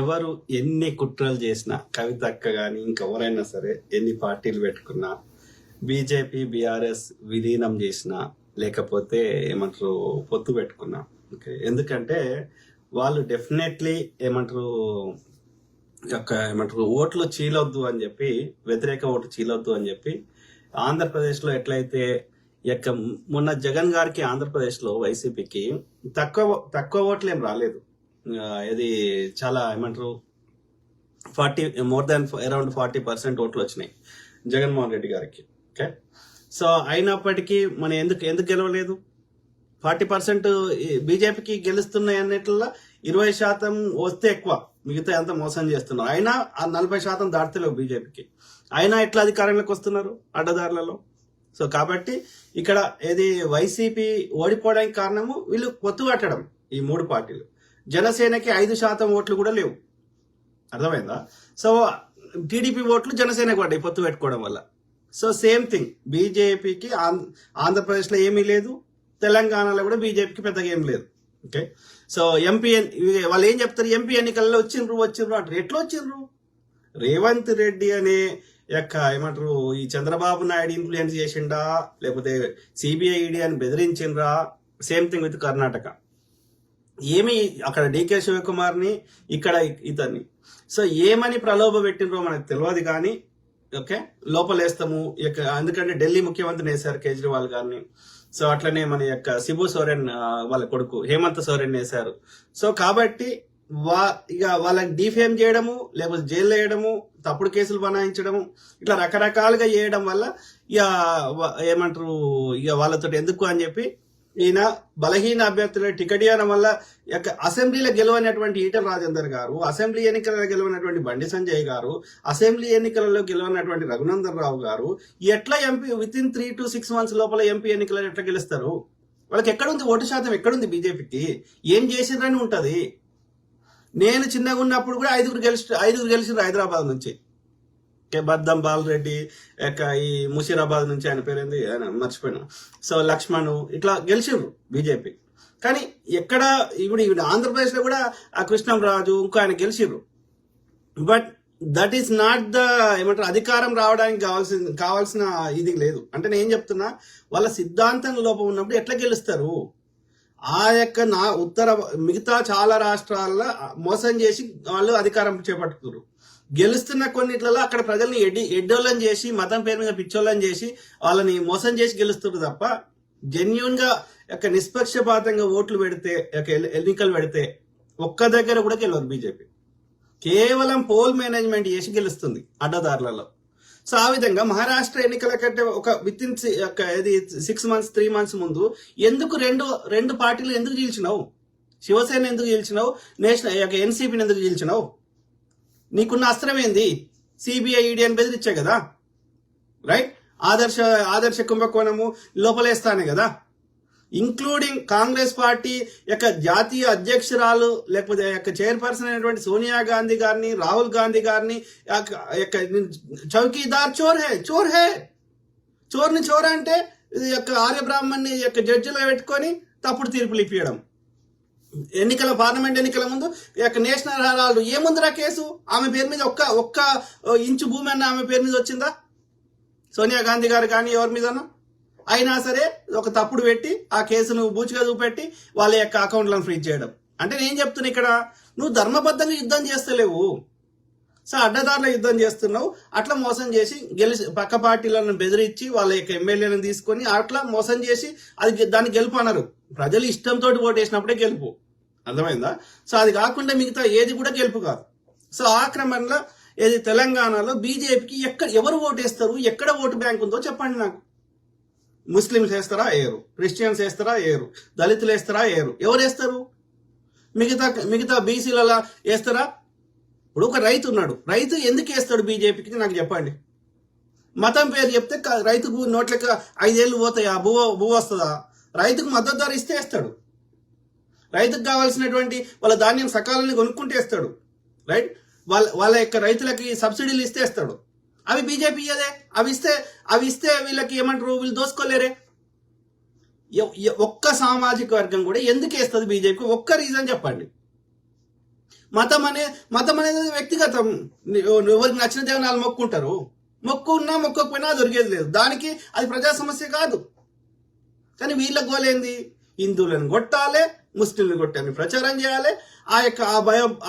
ఎవరు ఎన్ని కుట్రలు చేసినా, కవితక్క కానీ ఇంకెవరైనా సరే ఎన్ని పార్టీలు పెట్టుకున్నా, బీజేపీ బీఆర్ఎస్ విలీనం చేసినా, లేకపోతే ఏమంటారు పొత్తు పెట్టుకున్నా, ఓకే, ఎందుకంటే వాళ్ళు డెఫినెట్లీ ఏమంటారు ఓట్లు చీలొద్దు అని చెప్పి, వ్యతిరేక ఓటు చీలొద్దు అని చెప్పి ఆంధ్రప్రదేశ్లో ఎట్లయితే మొన్న జగన్ గారికి ఆంధ్రప్రదేశ్లో వైసీపీకి తక్కువ ఓట్లు ఏం రాలేదు. ఇది చాలా ఏమంటారు మోర్ దాన్ అరౌండ్ 40% ఓట్లు వచ్చినాయి జగన్మోహన్ రెడ్డి గారికి. ఓకే, సో అయినప్పటికీ మనం ఎందుకు గెలవలేదు? 40% బీజేపీకి గెలుస్తున్నాయి అన్నిట్లలో 20% వస్తే ఎక్కువ, మిగతా అంతా మోసం చేస్తున్నారు. అయినా ఆ 40% దాటలేవు బీజేపీకి, అయినా ఎట్లా అధికారంలోకి వస్తున్నారు అడ్డదారులలో. సో కాబట్టి ఇక్కడ ఏది వైసీపీ ఓడిపోవడానికి కారణము వీళ్ళు పొత్తు కట్టడం. ఈ మూడు పార్టీలు, జనసేనకి 5% ఓట్లు కూడా లేవు, అర్థమైందా? సో టీడీపీ ఓట్లు జనసేనకు పడ్డాయి పొత్తు పెట్టుకోవడం వల్ల. సో సేమ్ థింగ్ బీజేపీకి ఆంధ్రప్రదేశ్లో ఏమీ లేదు, తెలంగాణలో కూడా బీజేపీకి పెద్దగా ఏం లేదు. ఓకే, సో ఎంపీ వాళ్ళు ఏం చెప్తారు? ఎంపీ ఎన్నికల్లో వచ్చిండ్రు అంటారు. ఎట్లా వచ్చిండ్రు? రేవంత్ రెడ్డి అనే ఏమంటారు ఈ చంద్రబాబు నాయుడు ఇన్ఫ్లుయెన్స్ చేసిండా, లేకపోతే సిబిఐ ఈడీ అని బెదిరించిండ్రా? Same thing with Karnataka. ఏమి అక్కడ డీకే శివకుమార్ని, ఇక్కడ ఇతన్ని. సో ఏమని ప్రలోభ పెట్టినరో మనకు తెలియదు కానీ, ఓకే, లోపలేస్తాము. ఎందుకంటే ఢిల్లీ ముఖ్యమంత్రిని వేశారు కేజ్రీవాల్ గారిని. సో అట్లనే మన శిబు సోరెన్ వాళ్ళ కొడుకు హేమంత్ సోరెన్ వేశారు. సో కాబట్టి ఇక వాళ్ళకి డిఫేమ్ చేయడము, లేకపోతే జైల్లో వేయడము, తప్పుడు కేసులు బనాయించడము, ఇట్లా రకరకాలుగా చేయడం వల్ల ఇక ఏమంటారు ఇక వాళ్ళతో ఎందుకు అని చెప్పి ఈయన బలహీన అభ్యర్థుల టికెట్ ఇవ్వడం వల్ల అసెంబ్లీలో గెలవనటువంటి ఈటల రాజేందర్ గారు, అసెంబ్లీ ఎన్నికలలో గెలవనటువంటి బండి సంజయ్ గారు, అసెంబ్లీ ఎన్నికలలో గెలవనటువంటి రఘునందన్ రావు గారు ఎట్లా ఎంపీ వితిన్ 3 to 6 months లోపల ఎంపీ ఎన్నికలలో ఎట్లా గెలుస్తారు? వాళ్ళకి ఎక్కడుంది ఓటు శాతం? ఎక్కడుంది? బీజేపీకి ఏం చేసిండ్రని ఉంటది. నేను చిన్నగా ఉన్నప్పుడు కూడా 5 గెలిచిండ్రు హైదరాబాద్ నుంచి. బద్దం బాలరెడ్డి, ఈ ముషీరాబాద్ నుంచి ఆయన పేరేంది ఆయన మర్చిపోయినా. సో లక్ష్మణ్ ఇట్లా గెలిచిండ్రు బీజేపీ. కానీ ఎక్కడ ఇప్పుడు ఆంధ్రప్రదేశ్లో కూడా ఆ కృష్ణంరాజు ఇంకో ఆయన గెలిచిండ్రు. But that is not the ఏమంటారు అధికారం రావడానికి కావాల్సిన ఇది లేదు. అంటే నేను ఏం చెప్తున్నా, వాళ్ళ సిద్ధాంతం లోపం ఉన్నప్పుడు ఎట్లా గెలుస్తారు? మిగతా చాలా రాష్ట్రాల్లో మోసం చేసి వాళ్ళు అధికారం చేపట్టుకున్నారు. గెలుస్తున్న కొన్నిట్లలో అక్కడ ప్రజల్ని ఎడ్డోళ్ళని చేసి, మతం పేరు మీద పిచ్చోళ్ళని చేసి, వాళ్ళని మోసం చేసి గెలుస్తున్నారు తప్ప జెన్యున్ గా నిష్పక్షపాతంగా ఓట్లు పెడితే, ఎన్నికలు పెడితే ఒక్క దగ్గర కూడా గెలవదు బీజేపీ. కేవలం పోల్ మేనేజ్మెంట్ చేసి గెలుస్తుంది అడ్డదారులలో. సో ఆ విధంగా మహారాష్ట్ర ఎన్నికల కంటే ఒక వితిన్ 6 months 3 months ముందు ఎందుకు రెండు పార్టీలు ఎందుకు గెలిచినావు? శివసేన ఎందుకు గెలిచినావు? నేషనల్ ఎన్సీపీని ఎందుకు గెలిచినావు? నీకున్న అస్త్రం ఏంది? సిబిఐ ఈడీ అని బెదిరించే కదా, రైట్? ఆదర్శ కుంభకోణము లోపలేస్తానే కదా, ఇంక్లూడింగ్ కాంగ్రెస్ పార్టీ జాతీయ అధ్యక్షురాలు లేకపోతే చైర్పర్సన్ అయినటువంటి సోనియా గాంధీ గారిని, రాహుల్ గాంధీ గారిని చౌకీదార్ చోర్ హే చోర్ని చోర్ అంటే ఆర్యబ్రాహ్మణ్ని జడ్జిలో పెట్టుకొని తప్పుడు తీర్పులు ఇప్పించడం. పార్లమెంట్ ఎన్నికల ముందు నేషనల్ హెరాల్డ్ ఏముందిరా కేసు? ఆమె పేరు మీద ఒక్క ఇంచు భూమి అన్న ఆమె పేరు మీద వచ్చిందా? సోనియా గాంధీ గారు కానీ ఎవరి మీదన్నా అయినా సరే ఒక తప్పుడు పెట్టి ఆ కేసును బూచిగా చూపెట్టి వాళ్ళ అకౌంట్లను ఫ్రీజ్ చేయడం. అంటే నేను చెప్తున్నా, ఇక్కడ నువ్వు ధర్మబద్ధంగా యుద్ధం చేస్తలేవు. సో అడ్డదారుల యుద్ధం చేస్తున్నావు. అట్లా మోసం చేసి పక్క పార్టీలను బెదిరించి వాళ్ళ ఎమ్మెల్యేలను తీసుకొని అట్లా మోసం చేసి దాన్ని గెలుపు అన్నారు. ప్రజలు ఇష్టంతో ఓటేసినప్పుడే గెలుపు, అర్థమైందా? సో అది కాకుండా మిగతా ఏది కూడా గెలుపు కాదు. సో ఆ క్రమంలో తెలంగాణలో బీజేపీకి ఎవరు ఓటేస్తారు? ఎక్కడ ఓటు బ్యాంక్ ఉందో చెప్పండి నాకు. ముస్లింస్ వేస్తారా? ఏరు. క్రిస్టియన్స్ వేస్తారా? ఏరు. దళితులు వేస్తారా? ఏరు. ఎవరు వేస్తారు? మిగతా బీసీలలో వేస్తారా? ఇప్పుడు ఒక రైతు ఉన్నాడు, రైతు ఎందుకు వేస్తాడు బీజేపీకి నాకు చెప్పండి. మతం పేరు చెప్తే రైతుకు నోట్లకి 5 ఏళ్ళు పోతాయా? భూ వస్తుందా? రైతుకు మద్దతు ధర ఇస్తే వేస్తాడు. రైతుకు కావాల్సినటువంటి వాళ్ళ ధాన్యం సకాలాన్ని కొనుక్కుంటే వేస్తాడు, రైట్? వాళ్ళ రైతులకి సబ్సిడీలు ఇస్తే వేస్తాడు. అవి బీజేపీ ఇయ్యదే. అవి ఇస్తే వీళ్ళకి ఏమంటారు, వీళ్ళు దోసుకోలేరే. ఒక్క సామాజిక వర్గం కూడా ఎందుకు వేస్తుంది బీజేపీ? ఒక్క రీజన్ చెప్పండి. మతం అనేది వ్యక్తిగతం. ఎవరికి నచ్చిన దేవుని వాళ్ళు మొక్కుంటారు. మొక్కున్నా మొక్కకపోయినా దొరికేది లేదు. దానికి అది ప్రజా సమస్య కాదు. కానీ వీళ్ళ గోలేంది, హిందువులను కొట్టాలి, ముస్లింలను కొట్టాలని ప్రచారం చేయాలి.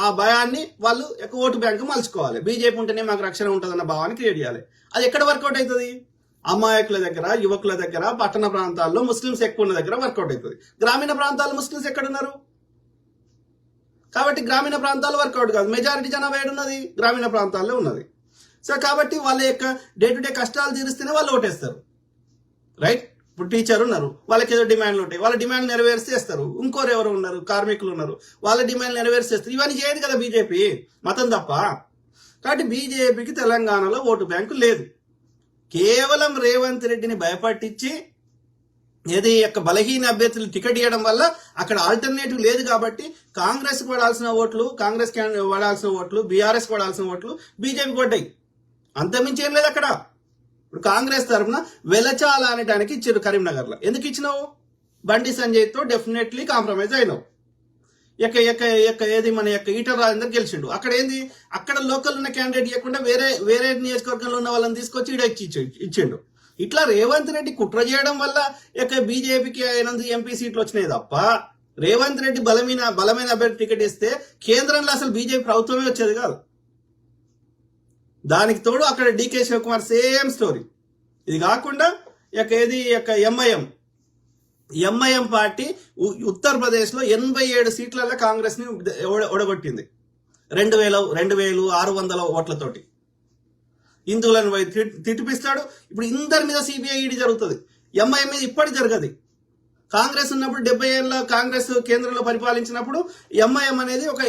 ఆ భయాన్ని వాళ్ళు ఓటు బ్యాంకు మలుచుకోవాలి. బీజేపీ ఉంటేనే మాకు రక్షణ ఉంటుందన్న భావాన్ని క్రియేట్ చేయాలి. అది ఎక్కడ వర్కౌట్ అవుతుంది? అమాయకుల దగ్గర, యువకుల దగ్గర, పట్టణ ప్రాంతాల్లో ముస్లింస్ ఎక్కువ ఉన్న దగ్గర వర్కౌట్ అవుతుంది. గ్రామీణ ప్రాంతాల్లో ముస్లింస్ ఎక్కడున్నారు? కాబట్టి గ్రామీణ ప్రాంతాల్లో వర్కౌట్ కాదు. మెజారిటీ జనాభా ఏడున్నది? గ్రామీణ ప్రాంతాల్లో ఉన్నది. సో కాబట్టి వాళ్ళ యొక్క డే టు డే కష్టాలు తీరిస్తేనే వాళ్ళు ఓటేస్తారు. రైట్? ఇప్పుడు టీచర్ ఉన్నారు, వాళ్ళకి ఏదో డిమాండ్లు ఉంటాయి, వాళ్ళ డిమాండ్ నెరవేర్చేస్తారు. ఇంకోరు ఎవరు ఉన్నారు, కార్మికులు ఉన్నారు, వాళ్ళ డిమాండ్ నెరవేర్చేస్తారు. ఇవన్నీ చేయదు కదా బీజేపీ, మతం తప్ప. కాబట్టి బీజేపీకి తెలంగాణలో ఓటు బ్యాంకు లేదు. కేవలం రేవంత్ రెడ్డిని భయపట్టించి ఏది యొక్క బలహీన అభ్యర్థులు టికెట్ ఇవ్వడం వల్ల అక్కడ ఆల్టర్నేటివ్ లేదు కాబట్టి కాంగ్రెస్ పడాల్సిన ఓట్లు, పడాల్సిన ఓట్లు, బీఆర్ఎస్ పడాల్సిన ఓట్లు బీజేపీ పడ్డాయి. అంతమించి ఏం లేదు అక్కడ. ఇప్పుడు కాంగ్రెస్ తరఫున వెలచాల అనడానికి ఇచ్చారు కరీంనగర్లో. ఎందుకు ఇచ్చినావు? బండి సంజయ్తో డెఫినెట్లీ కాంప్రమైజ్ అయినావు. ఏది మన ఈటల రాజేందర్ గెలిచిండు. అక్కడ ఏంది, అక్కడ లోకల్ ఉన్న క్యాండిడేట్ ఇవ్వకుండా వేరే నియోజకవర్గంలో ఉన్న వాళ్ళని తీసుకొచ్చి ఈడ ఇచ్చిండు. ఇట్లా రేవంత్ రెడ్డి కుట్ర చేయడం వల్ల బీజేపీకి 8 ఎంపీ సీట్లు వచ్చినాయి తప్ప రేవంత్ రెడ్డి బలమైన అభ్యర్థి టికెట్ ఇస్తే కేంద్రంలో అసలు బీజేపీ ప్రభుత్వమే వచ్చేది కాదు. దానికి తోడు అక్కడ డీకే శివకుమార్ సేమ్ స్టోరీ. ఇది కాకుండా ఎంఐఎం పార్టీ ఉత్తరప్రదేశ్ లో 87 సీట్లలో కాంగ్రెస్ ని ఓడగొట్టింది 2600 ఓట్లతోటి. హిందువులను తిట్టిపిస్తాడు. ఇప్పుడు ఇందరి మీద సిబిఐ ఈడీ జరుగుతుంది. ఎంఐఎం మీద ఇప్పటి జరగదు. కాంగ్రెస్ ఉన్నప్పుడు 70 ఏళ్ళ కాంగ్రెస్ కేంద్రంలో పరిపాలించినప్పుడు ఎంఐఎం అనేది ఒక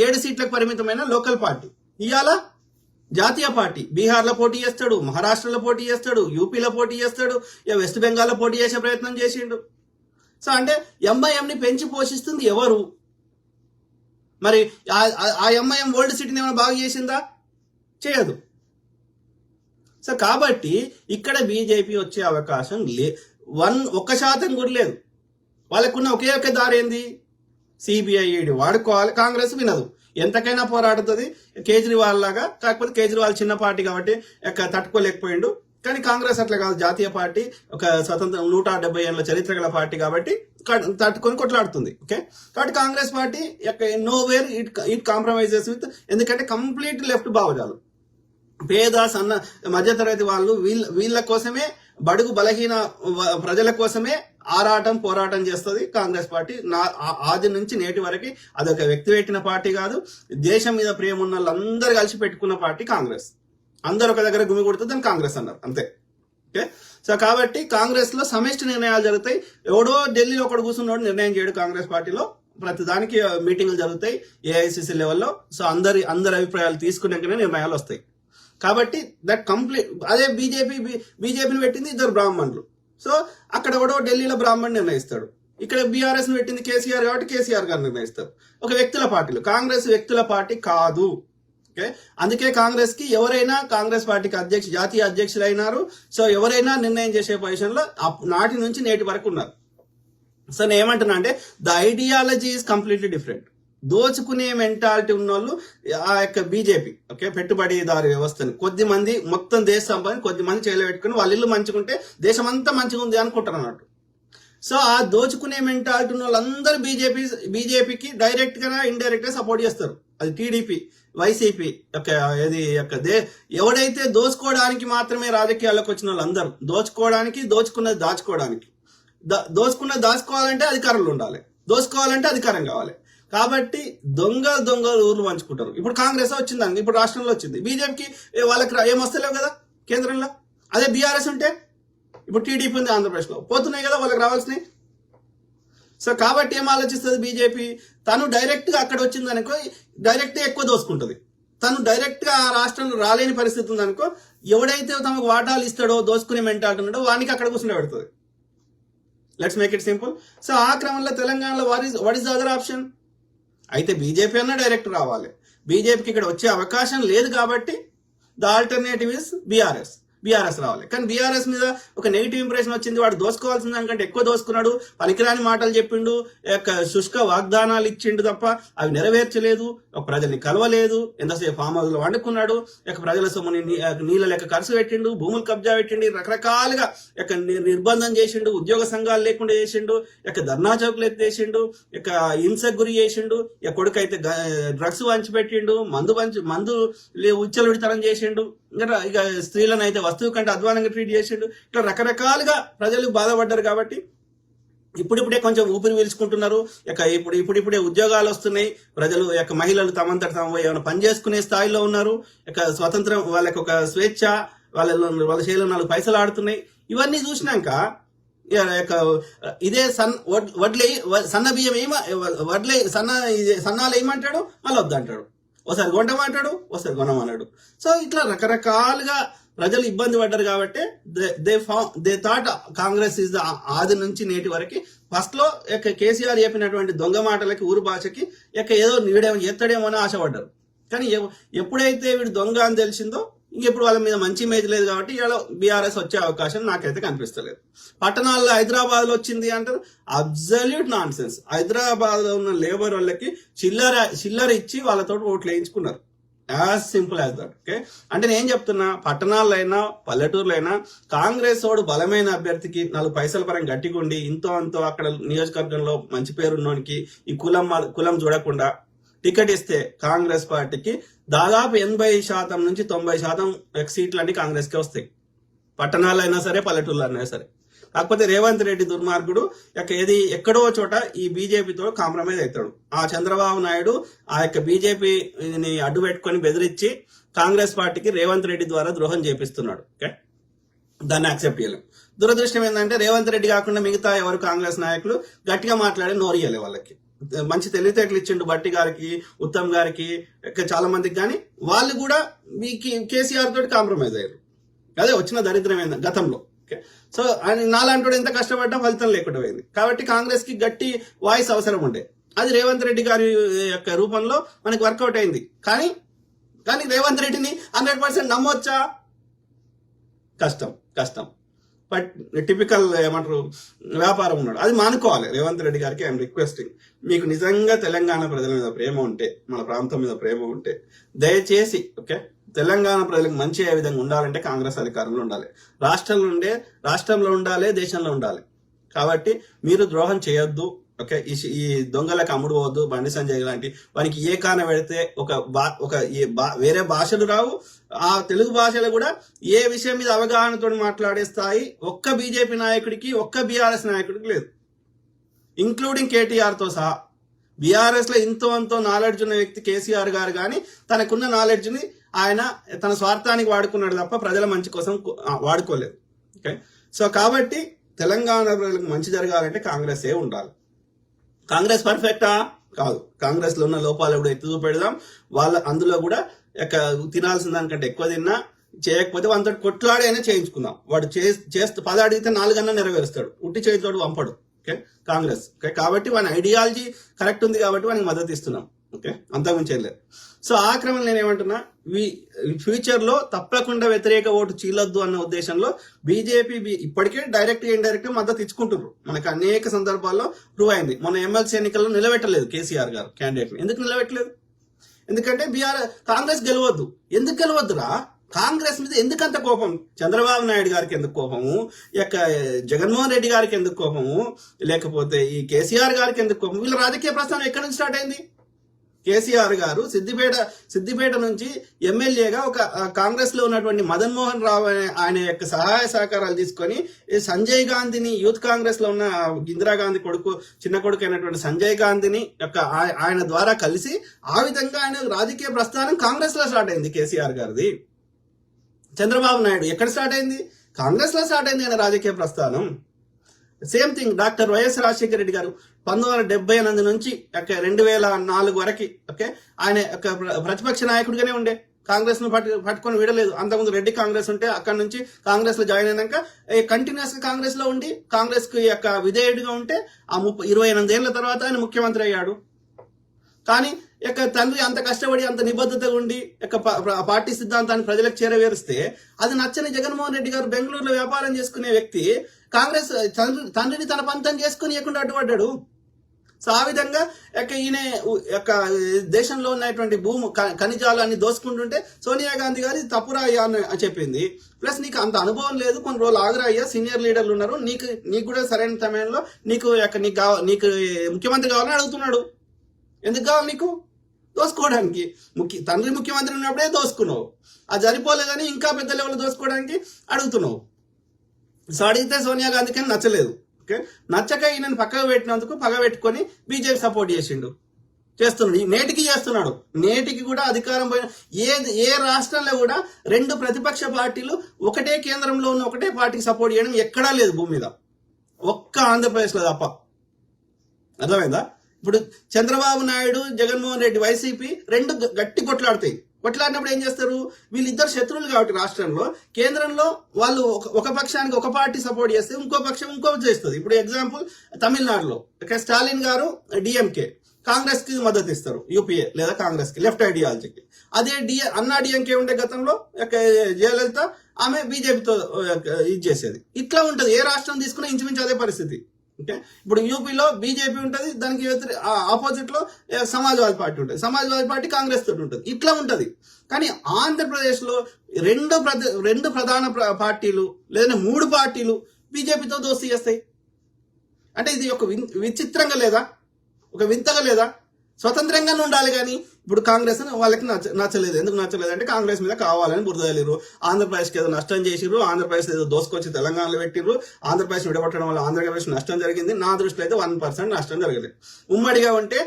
7 సీట్లకు పరిమితమైన లోకల్ పార్టీ. ఇవాళ జాతీయ పార్టీ. బీహార్లో పోటీ చేస్తాడు, మహారాష్ట్రలో పోటీ చేస్తాడు, యూపీలో పోటీ చేస్తాడు, వెస్ట్ బెంగాల్లో పోటీ చేసే ప్రయత్నం చేసిండు. సో అంటే ఎంఐఎంని పెంచి పోషిస్తుంది ఎవరు? మరి ఆ ఎంఐఎం ఓల్డ్ సిటీని ఏమైనా బాగు చేసిందా? చేయదు. సో కాబట్టి ఇక్కడ బీజేపీ వచ్చే అవకాశం 1% కూడా లేదు. వాళ్ళకున్న ఒకే ఒక దారి ఏంది? సిబిఐ ఈడీ వాడుకోవాలి. కాంగ్రెస్ వినదు, ఎంతకైనా పోరాడుతుంది కేజ్రీవాల్ లాగా. కాకపోతే కేజ్రీవాల్ చిన్న పార్టీ కాబట్టి తట్టుకోలేకపోయిండు. కానీ కాంగ్రెస్ అట్లా కాదు, జాతీయ పార్టీ, ఒక స్వతంత్ర 170 ఏళ్ళ చరిత్ర గల పార్టీ కాబట్టి తట్టుకొని కొట్లాడుతుంది. ఓకే, కాబట్టి Congress party nowhere it compromises with, ఎందుకంటే కంప్లీట్ లెఫ్ట్ భావజాలు. పేద సన్న మధ్యతరగతి వాళ్ళు వీళ్ళ కోసమే, బడుగు బలహీన ప్రజల కోసమే పోరాటం చేస్తుంది కాంగ్రెస్ పార్టీ. ఆది నుంచి నేటి వరకు అదొక వ్యక్తి పెట్టిన పార్టీ కాదు. దేశం మీద ప్రేమ ఉన్న వాళ్ళందరూ కలిసి పెట్టుకున్న పార్టీ కాంగ్రెస్. అందరు ఒక దగ్గర గుమి కొడుతుంది అని కాంగ్రెస్ అన్నారు, అంతే. ఓకే, సో కాబట్టి కాంగ్రెస్ లో సమిష్టి నిర్ణయాలు జరుగుతాయి. ఎవడో ఢిల్లీలో ఒకడు కూర్చున్నాడు నిర్ణయం చేయడు. కాంగ్రెస్ పార్టీలో ప్రతి దానికి మీటింగ్లు జరుగుతాయి ఏఐసిసి లెవెల్లో. సో అందరి అభిప్రాయాలు తీసుకున్నాకనే నిర్ణయాలు వస్తాయి. కాబట్టి దట్ కంప్లీట్. అదే బీజేపీని పెట్టింది 2 బ్రాహ్మణులు. సో అక్కడ ఎవడో ఢిల్లీలో బ్రాహ్మణ్ నిర్ణయిస్తాడు. ఇక్కడ బీఆర్ఎస్ ని పెట్టింది కేసీఆర్ కాబట్టి కేసీఆర్ గారు నిర్ణయిస్తారు. ఒక వ్యక్తుల పార్టీలు. కాంగ్రెస్ వ్యక్తుల పార్టీ కాదు. ఓకే, అందుకే కాంగ్రెస్ కి ఎవరైనా, కాంగ్రెస్ పార్టీకి జాతీయ అధ్యక్షులు అయినారు. సో ఎవరైనా నిర్ణయం చేసే పొజిషన్ లో నాటి నుంచి నేటి వరకు ఉన్నారు. సో నేను ఏమంటున్నా అంటే the ideology is completely different. దోచుకునే మెంటాలిటీ ఉన్న వాళ్ళు ఆ యొక్క బీజేపీ, ఓకే, పెట్టుబడిదారు వ్యవస్థని కొద్దిమంది మొత్తం దేశ సంపదని కొద్దిమంది చేయలో పెట్టుకుని వాళ్ళ ఇల్లు మంచుకుంటే దేశం అంతా మంచిగా ఉంది అనుకుంటారు అన్నట్టు. సో ఆ దోచుకునే మెంటాలిటీ ఉన్న వాళ్ళందరూ బీజేపీకి డైరెక్ట్ గా ఇండైరెక్ట్ గా సపోర్ట్ చేస్తారు. అది టీడీపీ, వైసీపీ ఎవడైతే దోచుకోవడానికి మాత్రమే రాజకీయాల్లోకి వచ్చిన వాళ్ళందరూ దోచుకున్నది దాచుకోవాలంటే అధికారంలో ఉండాలి, దోచుకోవాలంటే అధికారం కావాలి. కాబట్టి దొంగలు ఊర్లు పంచుకుంటారు. ఇప్పుడు కాంగ్రెస్ వచ్చిందండి, ఇప్పుడు రాష్ట్రంలో వచ్చింది. బీజేపీకి వాళ్ళకి ఏం వస్తలేవు కదా కేంద్రంలో. అదే బీఆర్ఎస్ ఉంటే, ఇప్పుడు టీడీపీ ఉంది ఆంధ్రప్రదేశ్లో, పోతున్నాయి కదా వాళ్ళకి రావాల్సినవి. సో కాబట్టి ఏం ఆలోచిస్తుంది బీజేపీ? తను డైరెక్ట్ గా అక్కడ వచ్చింది అనుకో, డైరెక్ట్ గా ఎక్కువ దోసుకుంటుంది. తను డైరెక్ట్ గా ఆ రాష్ట్రంలో రాలేని పరిస్థితి ఉందనుకో, ఎవడైతే తమకు వాటాలు ఇస్తాడో, దోసుకునే మెంటాలిటీ ఉన్నాడో వానికి అక్కడ కూర్చుని పెడుతుంది. Let's make it simple. So ఆ క్రమంలో తెలంగాణలో what is the other option? అయితే బీజేపీ అన్నా డైరెక్ట్ రావాలి. బీజేపీకి ఇక్కడ వచ్చే అవకాశం లేదు కాబట్టి ద ఆల్టర్నేటివ్ ఇస్ బీఆర్ఎస్ రావాలి. కానీ బీఆర్ఎస్ మీద ఒక నెగిటివ్ ఇంప్రెషన్ వచ్చింది, వాడు దోసుకోవాల్సిన దానికంటే ఎక్కువ దోసుకున్నాడు, పనికిరాని మాటలు చెప్పిండు, శుష్క వాగ్దానాలు ఇచ్చిండు తప్ప అవి నెరవేర్చలేదు, ప్రజల్ని కలవలేదు, ఎంతసేపు ఫామ్ హౌస్ లో వండుకున్నాడు, ప్రజల సొమ్ముని నీళ్ళ లెక్క ఖర్చు పెట్టిండు, భూములు కబ్జా పెట్టిండు, రకరకాలుగా నిర్బంధం చేసిండు, ఉద్యోగ సంఘాలు లేకుండా చేసిండు, ధర్నా చౌకులు ఎత్తేసిండు, హింసకు గురి చేసిండు, కొడుకైతే డ్రగ్స్ పంచిపెట్టిండు, మందు ఉచ్చలుడితనం చేసిండు, ఇక స్త్రీలను అయితే వస్తువు కంటే అధ్వానంగా ట్రీట్ చేసిండు. ఇట్లా రకరకాలుగా ప్రజలు బాధపడ్డారు. కాబట్టి ఇప్పుడిప్పుడే కొంచెం ఊపిరి పీల్చుకుంటున్నారు. ఇప్పుడిప్పుడే ఉద్యోగాలు వస్తున్నాయి, ప్రజలు మహిళలు తమంతట తాము ఏమైనా పని చేసుకునే స్థాయిలో ఉన్నారు, స్వతంత్రం, వాళ్ళకి ఒక స్వేచ్ఛ, వాళ్ళ చేతిలో 4 పైసలు ఆడుతున్నాయి. ఇవన్నీ చూసినాక ఇదే సన్న బియ్యం సన్నాలు ఏమంటాడు, మళ్ళీ వద్దంటాడు, ఒకసారి కొండమంటాడు, ఒకసారి కొనమన్నాడు. సో ఇట్లా రకరకాలుగా ప్రజలు ఇబ్బంది పడ్డారు. కాబట్టి దే థాట్ కాంగ్రెస్ ఇస్ ఆది నుంచి నేటి వరకు ఫస్ట్ లో కేసీఆర్ చెప్పినటువంటి దొంగ మాటలకి, ఊరు భాషకి ఏదో వీడేమో చేస్తాడేమో అని ఆశపడ్డారు. కానీ ఎప్పుడైతే వీడు దొంగ అని తెలిసిందో ఇంకెప్పుడు వాళ్ళ మీద మంచి ఇమేజ్ లేదు. కాబట్టి ఇలా బీఆర్ఎస్ వచ్చే అవకాశం నాకైతే కనిపిస్తలేదు. పట్టణాల్లో హైదరాబాద్ లో వచ్చింది అంటారు, అబ్సల్యూట్ నాన్ సెన్స్. హైదరాబాద్ లో ఉన్న లేబర్ వాళ్ళకి చిల్లర ఇచ్చి వాళ్ళతో ఓట్లు వేయించుకున్నారు. As simple as that. Okay, అంటే నేను చెప్తున్నా, పట్టణాల్లో అయినా పల్లెటూరులో అయినా కాంగ్రెస్ వాడు బలమైన అభ్యర్థికి 4 పైసల పరంగా గట్టిగుండి ఇంతో అంతో అక్కడ నియోజకవర్గంలో మంచి పేరున్నోనికి ఈ కులం చూడకుండా టికెట్ ఇస్తే కాంగ్రెస్ పార్టీకి దాదాపు 80% నుంచి 90% సీట్లన్నీ కాంగ్రెస్ కే వస్తాయి, పట్టణాల్లో అయినా సరే పల్లెటూరులో అయినా సరే. కాకపోతే రేవంత్ రెడ్డి దుర్మార్గుడు ఎక్కడో చోట ఈ బీజేపీతో కాంప్రమైజ్ అవుతాడు. ఆ చంద్రబాబు నాయుడు ఆ బీజేపీని అడ్డు పెట్టుకుని బెదిరించి కాంగ్రెస్ పార్టీకి రేవంత్ రెడ్డి ద్వారా ద్రోహం చేపిస్తున్నాడు. ఓకే, దాన్ని యాక్సెప్ట్ చేయలేం. దురదృష్టం ఏంటంటే రేవంత్ రెడ్డి కాకుండా మిగతా ఎవరు కాంగ్రెస్ నాయకులు గట్టిగా మాట్లాడి నోరియలే, వాళ్ళకి మంచి తెలివితేటలు ఇచ్చిండు బట్టి గారికి, ఉత్తమ్ గారికి, చాలా మందికి. కానీ వాళ్ళు కూడా కేసీఆర్ తోటి కాంప్రమైజ్ అయ్యారు. అదే వచ్చిన దరిద్రమైన గతంలో. ఓకే, సో ఆయన నాలాంటి ఎంత కష్టపడ్డా ఫలితం లేకుండా పోయింది. కాబట్టి కాంగ్రెస్ కి గట్టి వాయిస్ అవసరం ఉండే, అది రేవంత్ రెడ్డి గారి రూపంలో మనకి వర్కౌట్ అయింది. కానీ రేవంత్ రెడ్డిని 100% నమ్మొచ్చా? కష్టం. బట్ టిపికల్ ఏమంటారు వ్యాపారం ఉన్నాడు, అది మానుకోవాలి. రేవంత్ రెడ్డి గారికి ఐఎమ్ రిక్వెస్టింగ్, మీకు నిజంగా తెలంగాణ ప్రజల మీద ప్రేమ ఉంటే, మన ప్రాంతం మీద ప్రేమ ఉంటే, దయచేసి తెలంగాణ ప్రజలకు మంచి అయ్యే విధంగా ఉండాలంటే కాంగ్రెస్ అధికారంలో ఉండాలి, రాష్ట్రంలో ఉండాలి, దేశంలో ఉండాలి. కాబట్టి మీరు ద్రోహం చేయొద్దు. ఓకే, ఈ దొంగలకు అమ్ముడు పోవద్దు. బండి సంజయ్ లాంటి వానికి ఏ కాన పెడితే వేరే భాషలు రావు, ఆ తెలుగు భాషలో కూడా ఏ విషయం మీద అవగాహనతో మాట్లాడే స్థాయి ఒక్క బీజేపీ నాయకుడికి, ఒక్క బీఆర్ఎస్ నాయకుడికి లేదు, ఇంక్లూడింగ్ కేటీఆర్ తో సహా. బీఆర్ఎస్ లో ఇంతో అంతో నాలెడ్జ్ ఉన్న వ్యక్తి కేసీఆర్ గారు, కానీ తనకున్న నాలెడ్జ్ ని ఆయన తన స్వార్థానికి వాడుకున్నాడు తప్ప ప్రజల మంచి కోసం వాడుకోలేదు. ఓకే, సో కాబట్టి తెలంగాణ ప్రజలకు మంచి జరగాలంటే కాంగ్రెస్ ఉండాలి. కాంగ్రెస్ పర్ఫెక్టా? కాదు. కాంగ్రెస్ లో ఉన్న లోపాలు కూడా ఎత్తి చూపెడదాం. అందులో కూడా తినాల్సిన దానికంటే ఎక్కువ తిన్నా, చేయకపోతే వాళ్ళతో కొట్లాడి అయినా చేయించుకుందాం. వాడు చేస్తూ 10 అడిగితే 4 అన్నా నెరవేరుస్తాడు, ఉట్టి చేతితోడు పంపడు. ఓకే, కాంగ్రెస్. ఓకే, కాబట్టి వాని ఐడియాలజీ కరెక్ట్ ఉంది కాబట్టి వానికి మద్దతు ఇస్తున్నాం. ఓకే, అంతకుమించి లేదు. సో ఆ క్రమంలో నేనేమంటున్నా, ఫ్యూచర్ లో తప్పకుండా వ్యతిరేక ఓటు చీలొద్దు అన్న ఉద్దేశంలో బీజేపీ ఇప్పటికే డైరెక్ట్ ఇండైరెక్ట్ మద్దతు ఇచ్చుకుంటున్నారు. మనకు అనేక సందర్భాల్లో ప్రూవ్ అయింది. మొన్న ఎమ్మెల్సీ ఎన్నికల్లో నిలబెట్టలేదు కేసీఆర్ గారు క్యాండిడేట్ ని. ఎందుకు నిలబెట్టలేదు? ఎందుకంటే కాంగ్రెస్ గెలవద్దు. ఎందుకు గెలవద్దురా? కాంగ్రెస్ మీద ఎందుకంత కోపం? చంద్రబాబు నాయుడు గారికి ఎందుకు కోపము, జగన్మోహన్ రెడ్డి గారికి ఎందుకు కోపము, లేకపోతే ఈ కేసీఆర్ గారికి ఎందుకు కోపం? వీళ్ళ రాజకీయ ప్రస్థానం ఎక్కడి నుంచి స్టార్ట్ అయింది? కేసీఆర్ గారు సిద్దిపేట నుంచి ఎమ్మెల్యేగా ఒక కాంగ్రెస్ లో ఉన్నటువంటి మదన్ మోహన్ రావు ఆయన సహాయ సహకారాలు తీసుకొని సంజయ్ గాంధీని, యూత్ కాంగ్రెస్ లో ఉన్న ఇందిరాగాంధీ చిన్న కొడుకు అయినటువంటి సంజయ్ గాంధీని ఆయన ద్వారా కలిసి ఆ విధంగా ఆయన రాజకీయ ప్రస్థానం కాంగ్రెస్ లో స్టార్ట్ అయింది. కేసీఆర్ గారిది. చంద్రబాబు నాయుడు ఎక్కడ స్టార్ట్ అయింది? కాంగ్రెస్ లో స్టార్ట్ అయింది ఆయన రాజకీయ ప్రస్థానం. Same thing doctor YS Rajasekhara Reddy గారు 1978 నుంచి 2004 వరకు ఆయన ప్రతిపక్ష నాయకుడిగానే ఉండే. కాంగ్రెస్ ను పట్టుకొని విడలేదు. అంతకుముందు రెడ్డి కాంగ్రెస్ ఉంటే అక్కడి నుంచి కాంగ్రెస్ లో జాయిన్ అయినాక కంటిన్యూస్ గా కాంగ్రెస్ లో ఉండి కాంగ్రెస్ కు విధేయుడిగా ఉంటే ఆ 28 ఏళ్ల తర్వాత ఆయన ముఖ్యమంత్రి అయ్యాడు. కానీ యొక్క తండ్రి అంత కష్టపడి అంత నిబద్ధతగా ఉండి యొక్క పార్టీ సిద్ధాంతాన్ని ప్రజలకు చేరవేరిస్తే అది నచ్చని జగన్మోహన్ రెడ్డి గారు బెంగళూరులో వ్యాపారం చేసుకునే వ్యక్తి కాంగ్రెస్ తండ్రిని తన పంతం చేసుకుని ఎక్కడ అడ్డుపడ్డాడు. సో ఆ విధంగా ఈయన యొక్క దేశంలో ఉన్నటువంటి ఖనిజాలన్నీ దోసుకుంటుంటే సోనియా గాంధీ గారు తప్పురా అయ్యా అని చెప్పింది. ప్లస్ నీకు అంత అనుభవం లేదు, కొన్ని రోజులు ఆగురా అయ్యా, సీనియర్ లీడర్లు ఉన్నారు, నీకు కూడా సరైన సమయంలో నీకు ముఖ్యమంత్రి కావాలని అడుగుతున్నాడు. ఎందుకు కావాలి నీకు? దోసుకోవడానికి. తండ్రి ముఖ్యమంత్రి ఉన్నప్పుడే దోసుకున్నావు, అది సరిపోలేదని ఇంకా పెద్ద లెవెల్ దోసుకోవడానికి అడుగుతున్నావు. సో అడిగితే సోనియా గాంధీకి నచ్చలేదు. నచ్చక ఈయనను పక్కకు పెట్టినందుకు పగ పెట్టుకొని బీజేపీ సపోర్ట్ చేస్తున్నాడు. నేటికి చేస్తున్నాడు. నేటికి కూడా అధికారం పోయిన ఏ రాష్ట్రంలో కూడా రెండు ప్రతిపక్ష పార్టీలు ఒకటే కేంద్రంలో ఉన్న ఒకటే పార్టీకి సపోర్ట్ చేయడం ఎక్కడా లేదు భూమి మీద, ఒక్క ఆంధ్రప్రదేశ్లో తప్ప. అర్థమైందా? ఇప్పుడు చంద్రబాబు నాయుడు, జగన్మోహన్ రెడ్డి, వైసీపీ రెండు గట్టి కొట్లాడతాయి. కొట్లాడినప్పుడు ఏం చేస్తారు? వీళ్ళిద్దరు శత్రువులు కాబట్టి రాష్ట్రంలో, కేంద్రంలో వాళ్ళు ఒక పక్షానికి ఒక పార్టీ సపోర్ట్ చేస్తే ఇంకో పక్షం ఇంకోటి చేస్తుంది. ఇప్పుడు ఎగ్జాంపుల్ తమిళనాడులో స్టాలిన్ గారు డిఎంకే, కాంగ్రెస్ కి మద్దతు ఇస్తారు, యూపీఏ లేదా కాంగ్రెస్ కి, లెఫ్ట్ ఐడియాలజీకి. అదే అన్నా డిఎంకే ఉండే గతంలో జయలలిత, ఆమె బీజేపీతో ఇది చేసేది. ఇట్లా ఉంటది. ఏ రాష్ట్రం తీసుకున్నా ఇంచుమించు అదే పరిస్థితి. ఓకే, ఇప్పుడు యూపీలో బీజేపీ ఉంటుంది, దానికి ఆపోజిట్ లో సమాజ్వాదీ పార్టీ ఉంటుంది, సమాజ్వాదీ పార్టీ కాంగ్రెస్ తోటి ఉంటుంది. ఇట్లా ఉంటది. కానీ ఆంధ్రప్రదేశ్ లో రెండు ప్రధాన పార్టీలు లేదా మూడు పార్టీలు బీజేపీతో దోస్తీ చేస్తాయి. అంటే ఇది ఒక విచిత్రంగా లేదా, ఒక వింతగా లేదా? స్వతంత్రంగానే ఉండాలి. కానీ ఇప్పుడు కాంగ్రెస్ వాళ్ళకి నచ్చలేదు. ఎందుకు నచ్చలేదు అంటే కాంగ్రెస్ మీద కావాలని బురదలేరు, ఆంధ్రప్రదేశ్కి ఏదో నష్టం చేసిర్రు, ఆంధ్రప్రదేశ్ ఏదో దోసుకొచ్చి తెలంగాణలో పెట్టిర్రు, ఆంధ్రప్రదేశ్ విడగొట్టడం వల్ల ఆంధ్రప్రదేశ్ నష్టం జరిగింది. నా దృష్టిలో అయితే 1% నష్టం జరగలేదు. ఉమ్మడిగా ఉంటే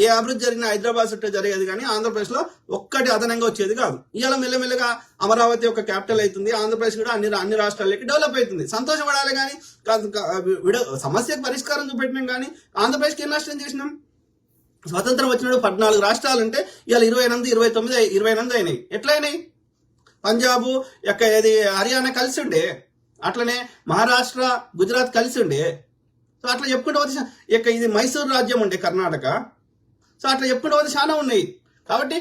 ఏ అభివృద్ధి జరిగినా హైదరాబాద్ చుట్టూ జరిగేది, కానీ ఆంధ్రప్రదేశ్ లో ఒక్కటి అదనంగా వచ్చేది కాదు. ఇవాళ మెల్లమెల్లగా అమరావతి ఒక క్యాపిటల్ అవుతుంది, ఆంధ్రప్రదేశ్ కూడా అన్ని రాష్ట్రాలకి డెవలప్ అవుతుంది. సంతోషపడాలి. కానీ సమస్యకు పరిష్కారం చూపెట్టినాం, కానీ ఆంధ్రప్రదేశ్కి ఏం నష్టం చేసినాం? స్వతంత్రం వచ్చినప్పుడు 14 రాష్ట్రాలు ఉంటే ఇవాళ 28, 29, 28 అయినాయి. ఎట్లయినాయి? పంజాబ్ హర్యానా కలిసి ఉండే, అట్లనే మహారాష్ట్ర, గుజరాత్ కలిసి ఉండే. సో అట్లా చెప్పుకుంటూ పోతే ఇది మైసూరు రాజ్యం ఉండే కర్ణాటక. సో అట్లా చెప్పుకుంటూ పోతే చాలా ఉన్నాయి. కాబట్టి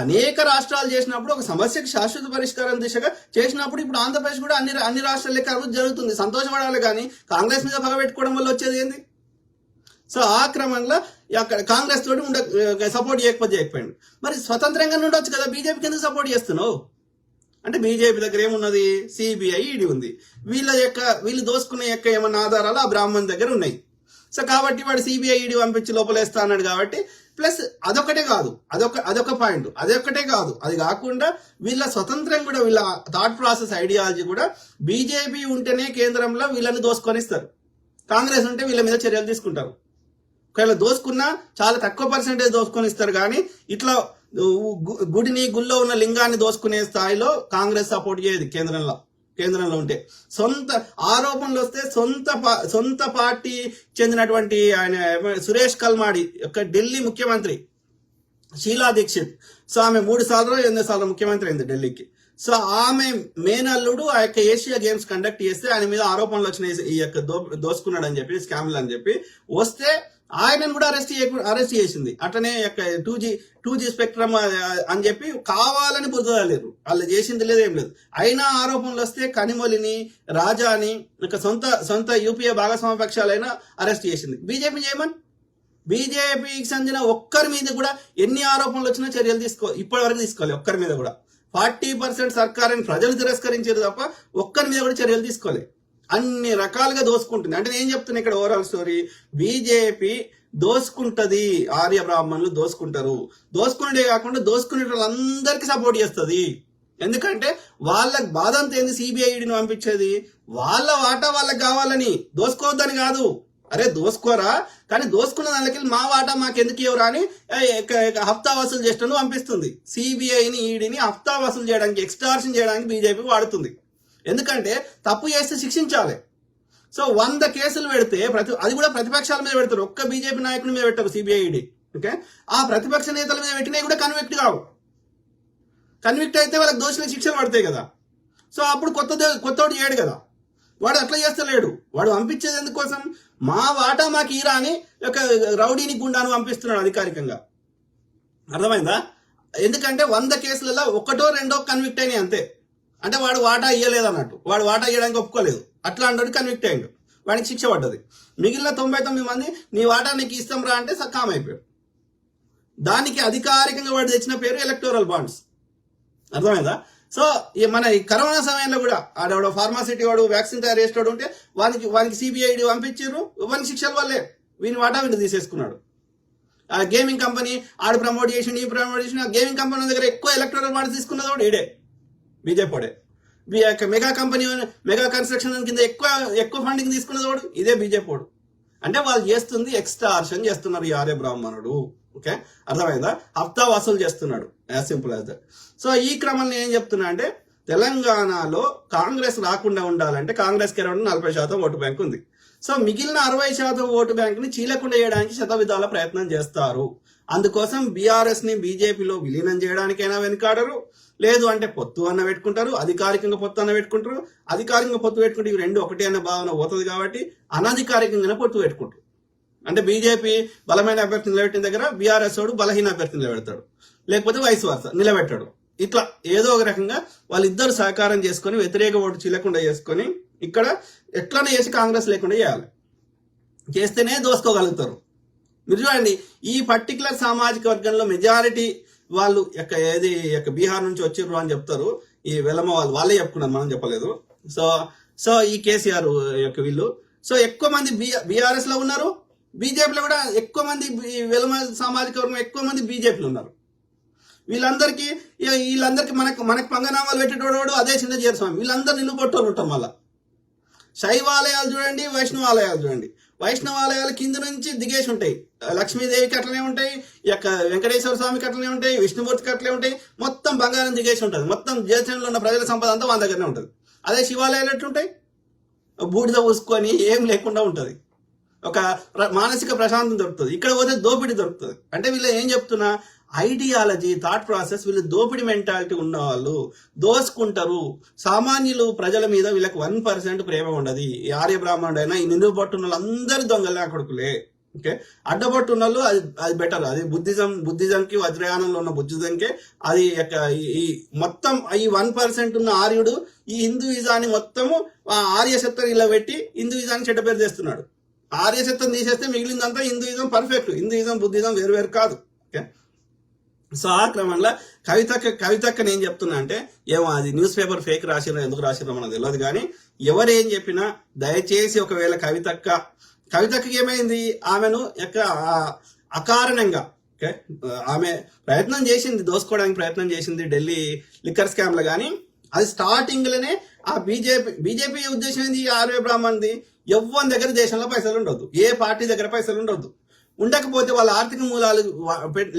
అనేక రాష్ట్రాలు చేసినప్పుడు ఒక సమస్యకు శాశ్వత పరిష్కారం దిశగా చేసినప్పుడు ఇప్పుడు ఆంధ్రప్రదేశ్ కూడా అన్ని రాష్ట్రాల లెక్క అభివృద్ధి జరుగుతుంది. సంతోషపడాలి. కానీ కాంగ్రెస్ మీద పగ పెట్టుకోవడం వల్ల వచ్చేది ఏంది? సో ఆ క్రమంలో అక్కడ కాంగ్రెస్ తోటి సపోర్ట్ చేయకపోయింది. మరి స్వతంత్రంగా ఉండొచ్చు కదా, బీజేపీకి ఎందుకు సపోర్ట్ చేస్తున్నావు అంటే? బీజేపీ దగ్గర ఏమున్నది? సిబిఐ, ఈడీ ఉంది. వీళ్ళు దోసుకునే ఏమన్నా ఆధారాలు ఆ బ్రాహ్మణ్ దగ్గర ఉన్నాయి. సో కాబట్టి వాడు సిబిఐ, ఈడీ పంపించి లోపలేస్తా అన్నాడు. కాబట్టి ప్లస్ అదొకటే కాదు, అదొక పాయింట్. అదొక్కటే కాదు, అది కాకుండా వీళ్ళ స్వతంత్రం కూడా, వీళ్ళ థాట్ ప్రాసెస్, ఐడియాలజీ కూడా బీజేపీ ఉంటేనే కేంద్రంలో వీళ్ళని దోసుకొని ఇస్తారు, కాంగ్రెస్ ఉంటే వీళ్ళ మీద చర్యలు తీసుకుంటారు. ఒకవేళ దోసుకున్నా చాలా తక్కువ పర్సెంటేజ్ దోసుకొని ఇస్తారు. కానీ ఇట్లా గుళ్ళో ఉన్న లింగాన్ని దోసుకునే స్థాయిలో కాంగ్రెస్ సపోర్ట్ చేయదు కేంద్రంలో ఉంటే. సొంత ఆరోపణలు వస్తే సొంత పార్టీ చెందినటువంటి ఆయన సురేష్ కల్మాడి యొక్క ఢిల్లీ ముఖ్యమంత్రి షీలా దీక్షిత్, సో ఆమె 3 సార్లు 8 సార్లు ముఖ్యమంత్రి అయింది ఢిల్లీకి. సో ఆమె మేనల్లుడు ఆ యొక్క ఏషియా గేమ్స్ కండక్ట్ చేస్తే ఆయన మీద ఆరోపణలు వచ్చినాయి, ఈ యొక్క దోసుకున్నాడు అని చెప్పి, స్కామ్లు అని చెప్పి వస్తే ఆయనను కూడా అరెస్ట్ చేసింది. అట్లనే 2G స్పెక్ట్రమ్ అని చెప్పి కావాలని బురదలేరు, వాళ్ళు చేసింది లేదు, ఏం లేదు. అయినా ఆరోపణలు వస్తే కనిమొలిని, రాజాని, సొంత యూపీఏ భాగస్వామ్య పక్షాలైనా అరెస్ట్ చేసింది. బీజేపీ చేయమని, బీజేపీకి చెందిన ఒక్కరి మీద కూడా ఎన్ని ఆరోపణలు వచ్చినా చర్యలు ఇప్పటి వరకు తీసుకోవాలి. ఒక్కరి మీద కూడా 40% సర్కారుని ప్రజలు తిరస్కరించారు తప్ప ఒక్కరి మీద కూడా చర్యలు తీసుకోలేదు. అన్ని రకాలుగా దోసుకుంటుంది. అంటే నేను చెప్తున్నా ఇక్కడ ఓవరాల్ స్టోరీ, బీజేపీ దోసుకుంటది, ఆర్య బ్రాహ్మణులు దోసుకుంటారు. దోసుకునే కాకుండా దోసుకునే వాళ్ళందరికీ సపోర్ట్ చేస్తుంది. ఎందుకంటే వాళ్ళకి బాధ అంతా ఏంది? సిబిఐడిని పంపించేది వాళ్ళ వాటా వాళ్ళకి కావాలని, దోసుకోవద్దని కాదు. అరే దోసుకోరా, కానీ దోసుకున్న దానికి మా వాటా మాకెందుకు ఇవ్వరా అని హఫ్తా వసూలు చేసినట్టు పంపిస్తుంది. సిబిఐని, ఈడీని హఫ్తా వసూలు చేయడానికి, ఎక్స్టార్షన్ చేయడానికి బీజేపీ వాడుతుంది. ఎందుకంటే తప్పు చేస్తే శిక్షించాలి. సో 100 కేసులు పెడితే అది కూడా ప్రతిపక్షాల మీద పెడతారు, ఒక్క బీజేపీ నాయకుడి మీద పెట్టారు సిబిఐ, ఈడీ. ఓకే, ఆ ప్రతిపక్ష నేతల మీద పెట్టినవి కూడా కన్విక్ట్ కావు. కన్విక్ట్ అయితే వాళ్ళకి దోషులకు శిక్షలు పడతాయి కదా. సో అప్పుడు కొత్తోడు చేయడు కదా, వాడు అట్లా చేస్తలేడు. వాడు పంపించేది ఎందుకోసం? మా వాటా మాకు ఈరా అని ఒక రౌడీని, గుండాను పంపిస్తున్నాడు అధికారికంగా. అర్థమైందా? ఎందుకంటే 100 కేసులలో ఒకటో రెండో కన్విక్ట్ అయినాయి అంతే. అంటే వాడు వాటా ఇయ్యలేదు అన్నట్టు, వాడు వాటా ఇవ్వడానికి ఒప్పుకోలేదు, అట్లా అంటాడు కన్విక్ట్ అయ్యిండు, వాడికి శిక్ష పడ్డది. మిగిలిన 99 మంది నీ వాటా నీకు ఇస్తాం రా అంటే కామ్ అయిపోయాడు. దానికి అధికారికంగా వాడు తెచ్చిన పేరు ఎలక్టోరల్ బాండ్స్. అర్థమైందా? సో మన ఈ కరోనా సమయంలో కూడా ఆడవాడు ఫార్మాసిటీ వాడు వ్యాక్సిన్ తయారు చేసేవాడు ఉంటే వానికి సిబిఐడి పంపించారు, వానికి శిక్షల వల్లే వీని వాటా వీడు తీసేసుకున్నాడు. ఆ గేమింగ్ కంపెనీ ఆడు ప్రమోట్ చేసిండు, ఈ ప్రమోట్ చేసిన గేమింగ్ కంపెనీ దగ్గర ఎక్కువ ఎలక్టోరల్ బాండ్స్ తీసుకున్నది కూడా ఈడే, బీజేపీడే. మెగా కంపెనీ మెగా కన్స్ట్రక్షన్ కింద ఎక్కువ ఫండింగ్ తీసుకున్నది వాడు ఇదే బీజేపీ. అంటే వాళ్ళు చేస్తుంది ఎక్స్టార్షన్ చేస్తున్నారు ఈ ఆర్య బ్రాహ్మణుడు. ఓకే, అర్థమైందా? హఫ్తా వసూలు చేస్తున్నాడు, as simple as that. So ఈ క్రమంలో ఏం చెప్తున్నా అంటే తెలంగాణలో కాంగ్రెస్ రాకుండా ఉండాలంటే కాంగ్రెస్కి అరౌండ్ 40% ఓటు బ్యాంక్ ఉంది. సో మిగిలిన 60% ఓటు బ్యాంక్ ని చీలకుండా చేయడానికి శతవిధాల ప్రయత్నం చేస్తారు. అందుకోసం బీఆర్ఎస్ ని బీజేపీలో విలీనం చేయడానికైనా వెనుకాడరు, లేదు అంటే పొత్తు అన్న పెట్టుకుంటారు, అధికారికంగా పొత్తు అన్న పెట్టుకుంటారు. అధికారికంగా పొత్తు పెట్టుకుంటే ఇవి రెండు ఒకటి అన్న భావన పోతుంది కాబట్టి అనధికారికంగానే పొత్తు పెట్టుకుంటారు. అంటే బీజేపీ బలమైన అభ్యర్థిని నిలబెట్టిన దగ్గర బీఆర్ఎస్ వాడు బలహీన అభ్యర్థిని నిలబెడతాడు, లేకపోతే వైస్ వర్స నిలబెట్టాడు. ఇట్లా ఏదో ఒక రకంగా వాళ్ళిద్దరు సహకారం చేసుకొని వ్యతిరేక ఓటు చీలకుండా చేసుకొని ఇక్కడ ఎట్లనే చేసి కాంగ్రెస్ లేకుండా చేయాలి, చేస్తేనే దోసుకోగలుగుతారు. మీరు చూడండి, ఈ పర్టికులర్ సామాజిక వర్గంలో మెజారిటీ వాళ్ళు బీహార్ నుంచి వచ్చిర్రు అని చెప్తారు. ఈ వెలమ వాళ్ళే చెప్పుకున్నారు, మనం చెప్పలేదు. సో ఈ కేసీఆర్ యొక్క వీళ్ళు సో ఎక్కువ మంది బీఆర్ఎస్ లో ఉన్నారు, బీజేపీలో కూడా ఎక్కువ మంది వెలమ సామాజిక వర్గం ఎక్కువ మంది బీజేపీలో ఉన్నారు. వీళ్ళందరికీ మనకు పంగనామాలు పెట్టేటోడు అదే చిన్న చేరస్వామి, వీళ్ళందరూ నిన్ను కొట్టోళ్ళు ఉంటారు. మళ్ళా శైవాలయాలు చూడండి, వైష్ణవాలయాలు చూడండి. వైష్ణవాలయాలు కింద నుంచి దిగేసి ఉంటాయి, లక్ష్మీదేవికి అట్లనే ఉంటాయి, వెంకటేశ్వర స్వామికి అట్లనే ఉంటాయి, విష్ణుమూర్తికి అట్లనే ఉంటాయి. మొత్తం బంగారం దిగేసి ఉంటుంది, మొత్తం దేశంలో ఉన్న ప్రజల సంపద అంతా వాళ్ళ దగ్గరనే ఉంటుంది. అదే శివాలయాలు ఎట్లుంటాయి, బూడిద పూసుకొని ఏం లేకుండా ఉంటుంది, ఒక మానసిక ప్రశాంతం దొరుకుతుంది. ఇక్కడ పోతే దోపిడీ దొరుకుతుంది. అంటే వీళ్ళు ఏం చెప్తున్నా, ఐడియాలజీ థాట్ ప్రాసెస్, వీళ్ళు దోపిడీ మెంటాలిటీ ఉన్న వాళ్ళు దోసుకుంటారు. సామాన్యులు ప్రజల మీద వీళ్ళకి 1% ప్రేమ ఉండదు. ఈ ఆర్య బ్రాహ్మణుడు అయినా ఈ నిలువు పట్టున్న వాళ్ళు అందరు దొంగలే కొడుకులే. ఓకే, అడ్డబొట్టు ఉన్న వాళ్ళు అది బెటర్. అది బుద్ధిజంకి వజ్రయానంలో ఉన్న బుద్ధిజంకే అది ఈ మొత్తం ఈ 1% ఉన్న ఆర్యుడు ఈ హిందూయిజాన్ని మొత్తము ఆర్యసత్వం ఇలా పెట్టి హిందూయిజాన్ని చెడ్డ పేరు చేస్తున్నాడు. ఆర్యసత్వం తీసేస్తే మిగిలిందంతా హిందూయిజం పర్ఫెక్ట్. హిందూయిజం బుద్ధిజం వేరు కాదు. ఓకే, సో ఆ క్రమంలో కవితక్కని ఏం చెప్తున్నా అంటే, ఏమో అది న్యూస్ పేపర్ ఫేక్ రాసిరో ఎందుకు రాసిరో మనకు తెలియదు, కానీ ఎవరేం చెప్పినా దయచేసి ఒకవేళ కవితక్కకి ఏమైంది, ఆమెను అకారణంగా ఆమె ప్రయత్నం చేసింది, దోసుకోవడానికి ప్రయత్నం చేసింది ఢిల్లీ లిక్కర్ స్కామ్ లో. కానీ అది స్టార్టింగ్ లోనే ఆ బీజేపీ ఉద్దేశం ఏంది, ఆర్య బ్రాహ్మణ్ది ఎవ్వరి దగ్గర దేశంలో పైసలు ఉండొద్దు, ఏ పార్టీ దగ్గర పైసలు ఉండొద్దు. ఉండకపోతే వాళ్ళ ఆర్థిక మూలాలు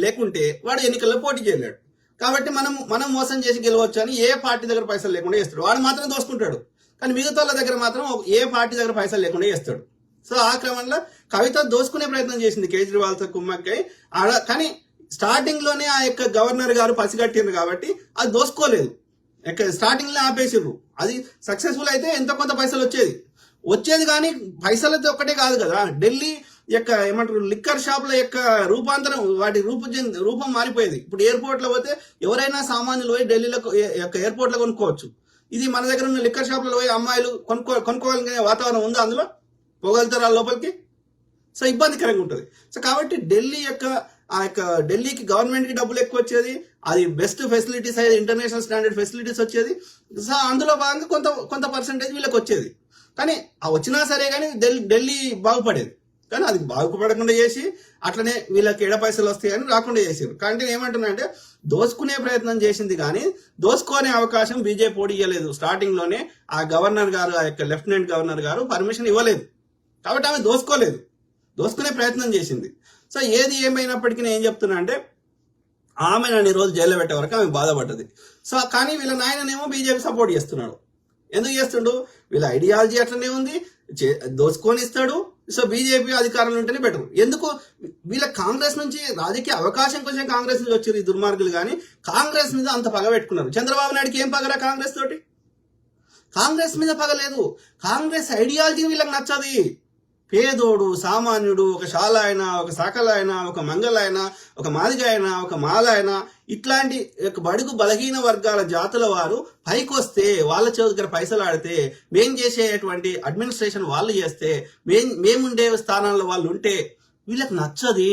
లేకుంటే వాడు ఎన్నికల్లో పోటీ చేయలేడు. కాబట్టి మనం మోసం చేసి గెలవచ్చు అని ఏ పార్టీ దగ్గర పైసలు లేకుండా చేస్తాడు, వాడు మాత్రం దోసుకుంటాడు. కానీ మిగతా వాళ్ళ దగ్గర మాత్రం ఏ పార్టీ దగ్గర పైసలు లేకుండా చేస్తాడు. సో ఆ క్రమంలో కవిత దోసుకునే ప్రయత్నం చేసింది కేజ్రీవాల్తో కుమ్మక్కై. కానీ స్టార్టింగ్ లోనే ఆ యొక్క గవర్నర్ గారు పసిగట్టిండ్రు కాబట్టి అది దోసుకోలేదు, స్టార్టింగ్ లో ఆపేసిర్రు. అది సక్సెస్ఫుల్ అయితే ఎంత కొంత పైసలు వచ్చేది కానీ పైసలతో ఒక్కటే కాదు కదా. ఢిల్లీ ఏమంటారు లిక్కర్ షాప్ల యొక్క రూపాంతరం, వాటి రూపం మారిపోయేది. ఇప్పుడు ఎయిర్పోర్ట్ లో పోతే ఎవరైనా సామాన్యులు పోయి ఢిల్లీలో ఎయిర్పోర్ట్ లో కొనుక్కోవచ్చు. ఇది మన దగ్గర ఉన్న లిక్కర్ షాప్లలో పోయి అమ్మాయిలు కొనుక్కోగలిగే వాతావరణం ఉందా, అందులో పోగలుగుతారా లోపలికి? సో ఇబ్బందికరంగా ఉంటుంది. సో కాబట్టి ఢిల్లీకి గవర్నమెంట్ కి డబ్బులు ఎక్కువ వచ్చేది, అది బెస్ట్ ఫెసిలిటీస్ అయ్యేది, ఇంటర్నేషనల్ స్టాండర్డ్ ఫెసిలిటీస్ వచ్చేది. సో అందులో భాగంగా కొంత పర్సెంటేజ్ వీళ్ళకి వచ్చేది. కానీ ఆ వచ్చినా సరే కానీ ఢిల్లీ బాగుపడేది. కానీ అది బాగుపడకుండా చేసి అట్లనే వీళ్ళకి ఎడ పైసలు వస్తాయని రాకుండా చేసారు. కానీ ఏమంటున్నా అంటే దోసుకునే ప్రయత్నం చేసింది కానీ దోసుకునే అవకాశం బీజేపీ ఓడి ఇవ్వలేదు. స్టార్టింగ్ లోనే ఆ గవర్నర్ గారు, ఆ యొక్క లెఫ్టినెంట్ గవర్నర్ గారు పర్మిషన్ ఇవ్వలేదు కాబట్టి ఆమె దోసుకోలేదు, దోసుకునే ప్రయత్నం చేసింది. సో ఏది ఏమైనప్పటికీ నేను ఏం చెప్తున్నా అంటే ఆమె నన్ను ఈ రోజు జైల్లో పెట్టే వరకు ఆమె బాధపడ్డది. సో కానీ వీళ్ళ నాయననేమో బీజేపీ సపోర్ట్ చేస్తున్నాడు. ఎందుకు చేస్తుండు, వీళ్ళ ఐడియాలజీ అట్లనే ఉంది, దోసుకొని ఇస్తాడు. సో బీజేపీ అధికారంలో ఉంటేనే బెటర్. ఎందుకు వీళ్ళ కాంగ్రెస్ నుంచి రాజకీయ అవకాశం కొంచెం కాంగ్రెస్ నుంచి వచ్చారు ఈ దుర్మార్గులు, కానీ కాంగ్రెస్ మీద అంత పగ పెట్టుకున్నారు. చంద్రబాబు నాయుడుకి ఏం పగరా కాంగ్రెస్ తోటి? కాంగ్రెస్ మీద పగలేదు, కాంగ్రెస్ ఐడియాలజీ వీళ్ళకి నచ్చది. పేదోడు సామాన్యుడు, ఒక శాలాయన, ఒక సకలాయన, ఒక మంగళాయన, ఒక మాదిగాయన, ఒక మాలాయన, ఇట్లాంటి బడుగు బలహీన వర్గాల జాతుల వారు పైకొస్తే వాళ్ళ దగ్గర పైసలు ఆడితే, మేం చేసేటువంటి అడ్మినిస్ట్రేషన్ వాళ్ళు చేస్తే, మేముండే స్థానాల్లో వాళ్ళు ఉంటే వీళ్ళకి నచ్చది.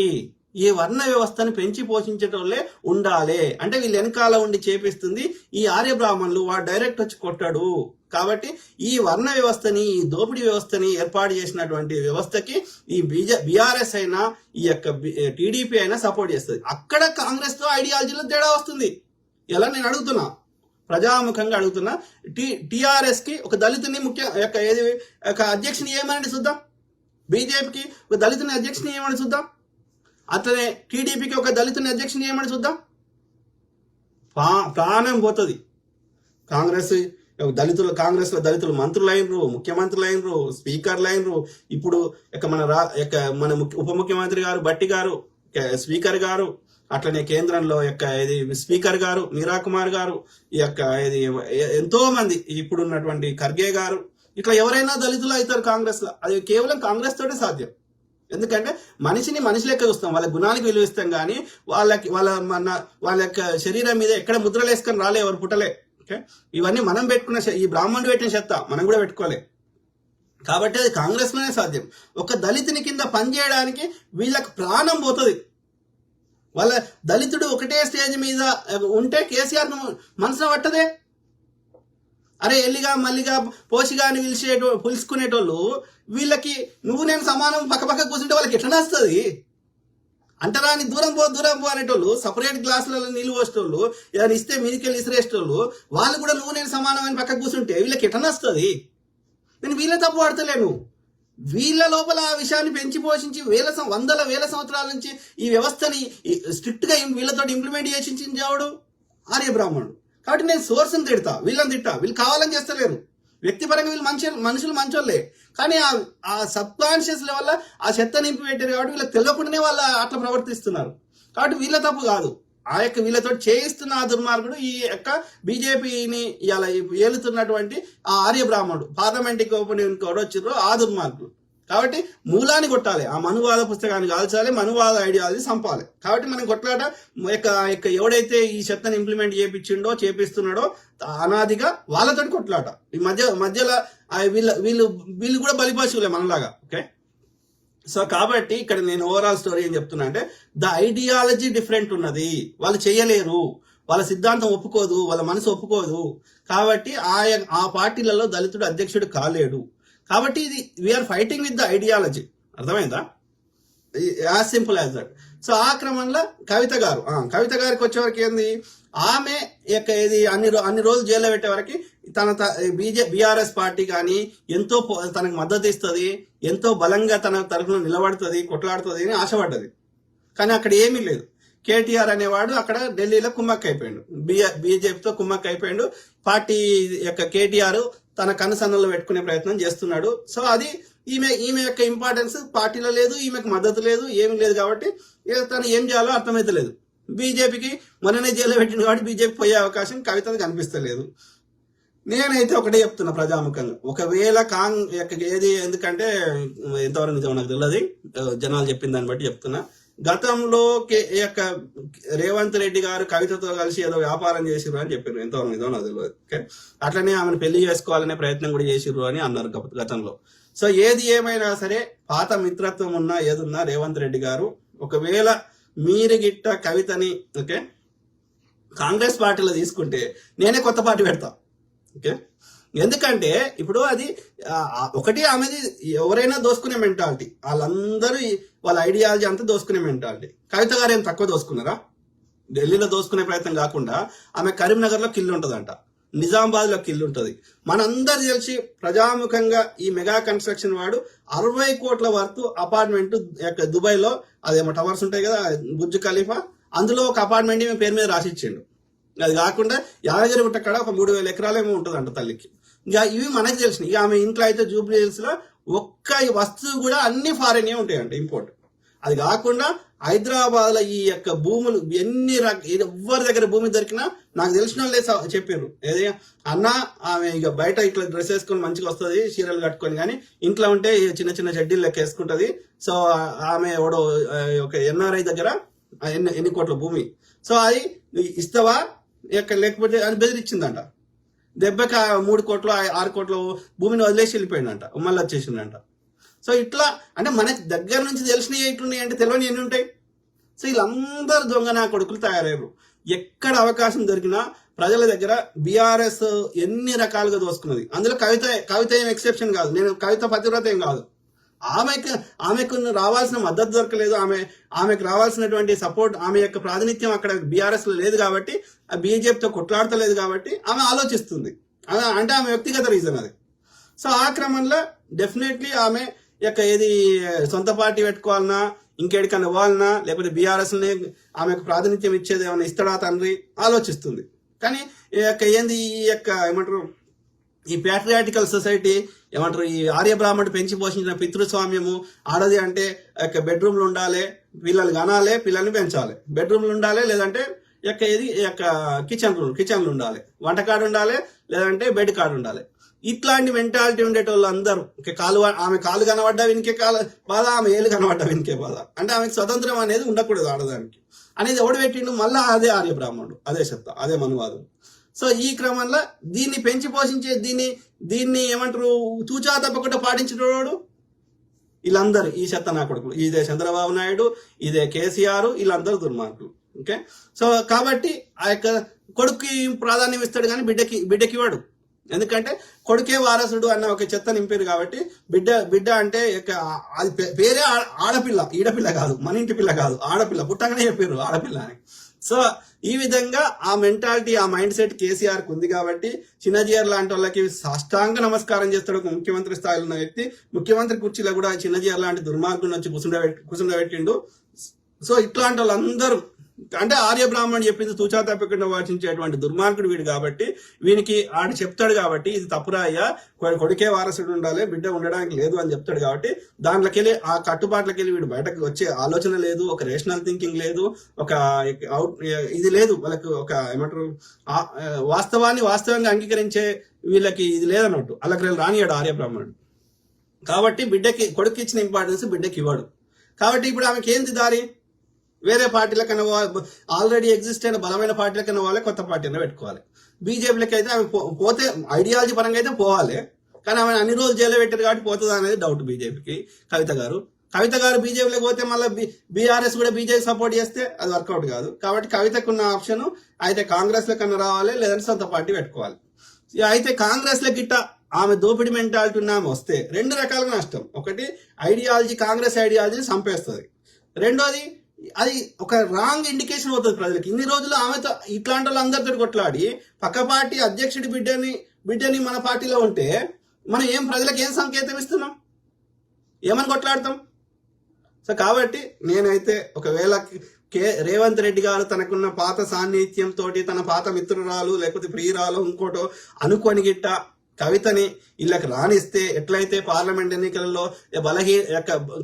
ఈ వర్ణ వ్యవస్థను పెంచి పోషించేటోళ్ళే ఉండాలి అంటే వీళ్ళు వెనకాల ఉండి చేపిస్తుంది ఈ ఆర్య బ్రాహ్మణులు. వాడు డైరెక్ట్ వచ్చి కొట్టాడు. కాబట్టి ఈ వర్ణ వ్యవస్థని, ఈ దోపిడీ వ్యవస్థని ఏర్పాటు చేసినటువంటి వ్యవస్థకి ఈ బీఆర్ఎస్ అయినా ఈ యొక్క టీడీపీ అయినా సపోర్ట్ చేస్తుంది. అక్కడ కాంగ్రెస్ తో ఐడియాలజీలో తేడా వస్తుంది. ఎలా నేను అడుగుతున్నా, ప్రజాముఖంగా అడుగుతున్నా, టిఆర్ఎస్ కి ఒక దళితుని అధ్యక్షుని ఏమని చూద్దాం, బీజేపీకి ఒక దళితుని అధ్యక్షుని ఏమని చూద్దాం, అట్లనే టీడీపీకి ఒక దళితుని అధ్యక్షుని ఏమని చూద్దాం. ప్రాణం పోతుంది. కాంగ్రెస్ లో దళితులు మంత్రులు అయినరు, ముఖ్యమంత్రులు అయినరు, స్పీకర్లు అయినరు. ఇప్పుడు మన ఉప ముఖ్యమంత్రి గారు భట్టి గారు స్పీకర్ గారు, అట్లనే కేంద్రంలో స్పీకర్ గారు మీరా కుమార్ గారు, ఎంతో మంది ఇప్పుడున్నటువంటి ఖర్గే గారు, ఇట్లా ఎవరైనా దళితులు అవుతారు కాంగ్రెస్ లో. అది కేవలం కాంగ్రెస్ తోటే సాధ్యం. ఎందుకంటే మనిషిని మనిషి లెక్క చూస్తాం, వాళ్ళ గుణానికి విలువ ఇస్తాం, కానీ వాళ్ళ యొక్క శరీరం మీద ఎక్కడ ముద్రలు వేసుకొని రాలే, ఎవరు పుట్టలే. ఓకే, ఇవన్నీ మనం పెట్టుకున్న, ఈ బ్రాహ్మణుడు పెట్టిన చెత్త మనం కూడా పెట్టుకోలే. కాబట్టి అది కాంగ్రెస్ లోనే సాధ్యం. ఒక దళితుని కింద పనిచేయడానికి వీళ్ళకి ప్రాణం పోతుంది. వాళ్ళ దళితుడు ఒకటే స్టేజ్ మీద ఉంటే కేసీఆర్ మనసున పట్టదే. అరే ఎల్లిగా మల్లిగా పోషిగా అని పిలుచుకునేటోళ్ళు వీళ్ళకి నువ్వు నేను సమానం పక్క కూర్చుంటే వాళ్ళకి ఎట్లా వస్తుంది? అంటరాని దూరం పో అనేటోళ్ళు, సపరేట్ గ్లాసులలో నీళ్ళు పోసేటోళ్ళు, ఏదైనా ఇస్తే మీదికెళ్ళి ఇసిరేసేటోళ్ళు, వాళ్ళు కూడా నువ్వు నేను సమానం అని పక్క కూర్చుంటే వీళ్ళకి ఎట్లా వస్తుంది? నేను వీళ్ళ తప్పు పడతలేను. వీళ్ళ లోపల ఆ విషయాన్ని పెంచి పోషించి వందల వేల సంవత్సరాల నుంచి ఈ వ్యవస్థని స్ట్రిక్ట్ గా వీళ్ళతో ఇంప్లిమెంట్ చేసించాడు ఆర్య బ్రాహ్మణుడు. కాబట్టి నేను సోర్స్ని తిడతా, వీళ్ళని తిట్టా. వీళ్ళు కావాలని చేస్తలేరు. వ్యక్తిపరంగా వీళ్ళు మనుషులు మంచోళ్ళే, కానీ ఆ సబ్ కాన్షియస్ లెవెల్ ఆ చెత్త నింపి పెట్టారు. కాబట్టి వీళ్ళకి తెలియకుండానే వాళ్ళు అట్లా ప్రవర్తిస్తున్నారు. కాబట్టి వీళ్ళ తప్పు కాదు. ఆ యొక్క వీళ్ళతో చేయిస్తున్న ఆ దుర్మార్గుడు ఈ యొక్క బీజేపీని ఇలా ఏలుతున్నటువంటి ఆ ఆర్య బ్రాహ్మణుడు, పార్లమెంట్కి వచ్చిర్రో ఆ దుర్మార్గుడు. కాబట్టి మూలాన్ని కొట్టాలి, ఆ మనువాద పుస్తకాన్ని కాల్చాలి, మనువాద ఐడియాలజీ సంపాలి. కాబట్టి మనం కొట్లాట ఎవడైతే ఈ చెత్తను ఇంప్లిమెంట్ చేపిస్తున్నాడో అనాదిగా వాళ్ళతో కొట్లాట. ఈ మధ్యలో వీళ్ళు కూడా బలిపశువులే మనలాగా. ఓకే, సో కాబట్టి ఇక్కడ నేను ఓవరాల్ స్టోరీ ఏం చెప్తున్నా అంటే, ద ఐడియాలజీ డిఫరెంట్ ఉన్నది. వాళ్ళు చేయలేరు, వాళ్ళ సిద్ధాంతం ఒప్పుకోదు, వాళ్ళ మనసు ఒప్పుకోదు. కాబట్టి ఆ పార్టీలలో దళితుడు అధ్యక్షుడు కాలేడు. కాబట్టి ఇది we're fighting with the ideology. అర్థమైందా? As simple as that. So ఆ క్రమంలో కవిత గారికి వచ్చేవరకు ఏంది, ఆమె ఇది అన్ని రోజులు జైల్లో పెట్టే వరకు బీఆర్ఎస్ పార్టీ కానీ ఎంతో తనకు మద్దతు ఇస్తుంది, ఎంతో బలంగా తన తరఫున నిలబడుతుంది, కొట్లాడుతుంది అని ఆశపడ్డది. కానీ అక్కడ ఏమీ లేదు. కేటీఆర్ అనేవాడు అక్కడ ఢిల్లీలో కుమ్మక్క అయిపోయాడు, బీజేపీతో కుమ్మక్క అయిపోయాడు. పార్టీ యొక్క కేటీఆర్ తన కనుసన్నల్లో పెట్టుకునే ప్రయత్నం చేస్తున్నాడు. సో అది ఈమె యొక్క ఇంపార్టెన్స్ పార్టీలో లేదు, ఈమెకు మద్దతు లేదు, ఏమీ లేదు. కాబట్టి తను ఏం చేయాలో అర్థమైతే లేదు. బీజేపీకి మొన్ననే జైల్లో పెట్టింది కాబట్టి బీజేపీ పోయే అవకాశం కవితకు కనిపిస్తలేదు. నేనైతే ఒకటే చెప్తున్నా ప్రజాముఖంగా, ఒకవేళ ఎందుకంటే ఎంతవరకు నిజం నాకు తెలియదు, జనాలు చెప్పిన దాన్ని బట్టి చెప్తున్నా. గతంలో రేవంత్ రెడ్డి గారు కవితతో కలిసి ఏదో వ్యాపారం చేసిర్రు అని చెప్పారు, ఎంతవరకు నిజం నాకు తెలియదు. ఓకే, అట్లనే ఆమెను పెళ్లి చేసుకోవాలనే ప్రయత్నం కూడా చేసిర్రు అని అన్నారు గతంలో. సో ఏది ఏమైనా సరే పాత మిత్రత్వం ఉన్నా ఏదున్నా రేవంత్ రెడ్డి గారు, ఒకవేళ మీరు గిట్ట కవితని కాంగ్రెస్ పార్టీలో తీసుకుంటే నేనే కొత్త పార్టీ పెడతా. ఓకే, ఎందుకంటే ఇప్పుడు అది ఒకటి ఆమెది ఎవరైనా దోసుకునే మెంటాలిటీ, వాళ్ళందరూ వాళ్ళ ఐడియాలజీ అంతా దోసుకునే మెంటాలిటీ. కవిత గారు ఏం తక్కువ దోసుకున్నారా? ఢిల్లీలో దోసుకునే ప్రయత్నం కాకుండా ఆమె కరీంనగర్లో కిల్లు ఉంటుందంట, నిజామాబాద్ లో కిల్లు ఉంటుంది. మనందరు తెలిసి ప్రజాముఖంగా ఈ మెగా కన్స్ట్రక్షన్ వాడు 60 కోట్ల వరకు అపార్ట్మెంట్ దుబాయ్ లో అదేమో టవర్స్ ఉంటాయి కదా, బుర్జ్ ఖలీఫా, అందులో ఒక అపార్ట్మెంట్ ఈమె పేరు మీద రాసిచ్చిండు. అది కాకుండా యాదగిరి గుట్ట కాడ ఒక 3,000 ఎకరాలేమో ఉంటుందంట తల్లికి. ఇక ఇవి మనకు తెలిసినవి. ఇక ఆమె ఇంట్లో అయితే జూబ్లీ హిల్స్ లో ఒక్క వస్తువు కూడా అన్ని ఫారెన్ ఉంటాయంట, ఇంపోర్ట్. అది కాకుండా హైదరాబాద్ లో ఈ యొక్క భూములు ఎవరి దగ్గర భూమి దొరికినా నాకు తెలిసిన వాళ్ళే చెప్పారు, ఏది అన్న ఆమె ఇక బయట ఇట్లా డ్రెస్ వేసుకొని మంచిగా వస్తుంది చీరలు కట్టుకొని, కానీ ఇంట్లో ఉంటే చిన్న చిన్న చెడ్డీలు లెక్క వేసుకుంటది. సో ఆమె ఎవడో ఒక ఎన్ఆర్ఐ దగ్గర ఎన్ని కోట్ల భూమి, సో అది ఇస్తావా లేకపోతే అని బెదిరించిందంట. దెబ్బకి 3 కోట్లు 6 కోట్ల భూమిని వదిలేసి వెళ్ళిపోయిందంట, మళ్ళీ వచ్చేసిందంట. సో ఇట్లా అంటే మనకి దగ్గర నుంచి తెలిసినవి ఎట్లున్నాయి అంటే తెలియని ఎన్ని ఉంటాయి. సో వీళ్ళందరూ దొంగ నా కొడుకులు తయారయ్యారు. ఎక్కడ అవకాశం దొరికినా ప్రజల దగ్గర బీఆర్ఎస్ ఎన్ని రకాలుగా దోసుకున్నది. అందులో కవిత ఏం ఎక్సెప్షన్ కాదు. నేను కవిత పతివ్రత ఏం కాదు. ఆమెకు రావాల్సిన మద్దతు దొరకలేదు, ఆమెకు రావాల్సినటువంటి సపోర్ట్, ఆమె యొక్క ప్రాతినిధ్యం అక్కడ బీఆర్ఎస్ లో లేదు కాబట్టి, బీజేపీతో కొట్లాడతలేదు కాబట్టి ఆమె ఆలోచిస్తుంది. అంటే ఆమె వ్యక్తిగత రీజన్ అది. సో ఆ క్రమంలో డెఫినెట్లీ ఆమె యొక్క ఏది సొంత పార్టీ పెట్టుకోవాలన్నా, ఇంకెడికన్నా ఇవ్వాలన్నా, లేకపోతే బీఆర్ఎస్ ఆమెకు ప్రాతినిధ్యం ఇచ్చేది ఏమైనా ఇస్తాడా తండ్రి ఆలోచిస్తుంది. కానీ ఈ యొక్క ఏంది ఈ యొక్క ఏమంటారు ఈ ప్యాట్రియాటికల్ సొసైటీ ఏమంటారు ఈ ఆర్య బ్రాహ్మణుడు పెంచి పోషించిన పితృస్వామ్యము ఆడది అంటే బెడ్రూమ్లు ఉండాలి, పిల్లలు కనాలి, పిల్లల్ని పెంచాలి, బెడ్రూమ్లు ఉండాలి, లేదంటే ఏది కిచెన్లు ఉండాలి, వంటకాడు ఉండాలి, లేదంటే బెడ్ కార్డు ఉండాలి. ఇట్లాంటి మెంటాలిటీ ఉండేటోళ్ళు అందరూ ఆమె కాలు కనబడ్డా వినికే బాధ, ఆమె ఏళ్ళు కనబడ్డా వినికే బాధ. అంటే ఆమెకు స్వతంత్రం అనేది ఉండకూడదు ఆడదానికి అనేది ఎవడు పెట్టిండు, మళ్ళా అదే ఆర్య బ్రాహ్మణుడు, అదే చెప్తా, అదే మనువాదం. సో ఈ క్రమంలో దీన్ని పెంచి పోషించే దీన్ని ఏమంటారు తూచా తప్పకుండా పాటించేటోడు వీళ్ళందరూ ఈ చెత్త నా కొడుకులు. ఇదే చంద్రబాబు నాయుడు, ఇదే కేసీఆర్, వీళ్ళందరూ దుర్మార్గులు. ఓకే, సో కాబట్టి ఆ యొక్క కొడుకుకి ప్రాధాన్యం ఇస్తాడు కానీ బిడ్డకి ఇవ్వడు. ఎందుకంటే కొడుకే వారసుడు అన్న ఒక చెత్త నింపారు కాబట్టి బిడ్డ అంటే అది పేరే ఆడపిల్ల, ఈడపిల్ల కాదు, మన ఇంటి పిల్ల కాదు, ఆడపిల్ల. పుట్టంగానే చెప్పారు ఆడపిల్ల అని. సో ఈ విధంగా ఆ మెంటాలిటీ, ఆ మైండ్ సెట్ కేసీఆర్కి ఉంది కాబట్టి చిన్నజీఆర్ లాంటి వాళ్ళకి సాష్టాంగ నమస్కారం చేస్తాడు. ఒక ముఖ్యమంత్రి స్థాయిలో ఉన్న వ్యక్తి ముఖ్యమంత్రి కుర్చీలో కూడా చిన్నజీఆర్ లాంటి దుర్మార్గుని వచ్చి కూర్చుండబెట్టిండు. సో ఇట్లాంటి వాళ్ళందరూ అంటే ఆర్య బ్రాహ్మణుడు చెప్పింది తూచా తప్పకుండా వాచించేటువంటి దుర్మార్గుడు వీడు కాబట్టి, వీనికి ఆడు చెప్తాడు కాబట్టి ఇది తప్పురా అయ్యా, కొడుకే వారసుడు ఉండాలి, బిడ్డ ఉండడానికి లేదు అని చెప్తాడు కాబట్టి దాంట్లోకి వెళ్ళి ఆ కట్టుబాట్లకి వెళ్ళి వీడు బయటకు వచ్చే ఆలోచన లేదు, ఒక రేషనల్ థింకింగ్ లేదు, ఒక ఇది లేదు వాళ్ళకి, ఒక ఏమంటారు వాస్తవంగా అంగీకరించే వీళ్ళకి ఇది లేదన్నట్టు. అలాగే రానియాడు ఆర్య బ్రాహ్మణుడు. కాబట్టి కొడుకు ఇచ్చిన ఇంపార్టెన్స్ బిడ్డకి ఇవ్వడు. కాబట్టి ఇప్పుడు ఆమెకి ఏంది దారి, వేరే పార్టీల కన్నా ఆల్రెడీ ఎగ్జిస్ట్ అయిన బలమైన పార్టీల కన్నా వాళ్ళే కొత్త పార్టీ అయినా పెట్టుకోవాలి. బీజేపీలకి అయితే ఆమె పోతే ఐడియాలజీ పరంగా అయితే పోవాలి, కానీ ఆమె అన్ని రోజులు జైల్లో పెట్టారు కాబట్టి పోతుందా అనేది డౌట్ బీజేపీకి. కవిత గారు బీజేపీలోకి పోతే మళ్ళీ బీఆర్ఎస్ కూడా బీజేపీ సపోర్ట్ చేస్తే అది వర్కౌట్ కాదు. కాబట్టి కవితకున్న ఆప్షన్ అయితే కాంగ్రెస్ లో కన్నా రావాలి, లేదంటే సొంత పార్టీ పెట్టుకోవాలి. అయితే కాంగ్రెస్ లో గిట్ట ఆమె దోపిడీ మెంటాలిటీ ఉన్న ఆమె వస్తే 2 రకాలుగా నష్టం. ఒకటి ఐడియాలజీ, కాంగ్రెస్ ఐడియాలజీని చంపేస్తుంది. రెండోది అది ఒక రాంగ్ ఇండికేషన్ అవుతుంది ప్రజలకి. ఇన్ని రోజులు ఆమెతో ఇట్లాంటి వాళ్ళు అందరితో కొట్లాడి పక్క పార్టీ అధ్యక్షుడి బిడ్డని మన పార్టీలో ఉంటే మనం ప్రజలకు ఏం సంకేతం ఇస్తున్నాం, ఏమని కొట్లాడతాం? సో కాబట్టి నేనైతే ఒకవేళ రేవంత్ రెడ్డి గారు తనకున్న పాత సాన్నిధ్యంతో, తన పాత మిత్రురాలు లేకపోతే ప్రియురాలు ఇంకోటో అనుకొని గిట్ట కవితని వీళ్ళకి రాణిస్తే, ఎట్లయితే పార్లమెంట్ ఎన్నికలలో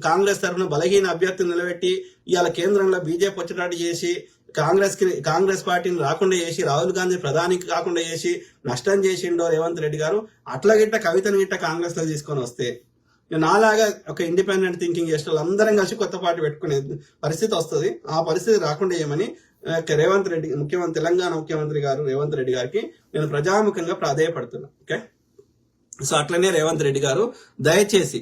కాంగ్రెస్ తరఫున బలహీన అభ్యర్థిని నిలబెట్టి ఇవాళ కేంద్రంలో బీజేపీ వచ్చేటట్టు చేసి కాంగ్రెస్ పార్టీని రాకుండా చేసి రాహుల్ గాంధీ ప్రధానికి కాకుండా చేసి నష్టం చేసిండో రేవంత్ రెడ్డి గారు, అట్లా గిట్ట కవితని గిట్ట కాంగ్రెస్ లో తీసుకొని వస్తే నాలాగా ఒక ఇండిపెండెంట్ థింకింగ్ చేసిన వాళ్ళందరం కలిసి కొత్త పార్టీ పెట్టుకునే పరిస్థితి వస్తుంది. ఆ పరిస్థితి రాకుండా ఏమని రేవంత్ రెడ్డి తెలంగాణ ముఖ్యమంత్రి గారు రేవంత్ రెడ్డి గారికి నేను ప్రజాముఖంగా ప్రాధేయపడుతున్నా. ఓకే, సో అట్లనే రేవంత్ రెడ్డి గారు దయచేసి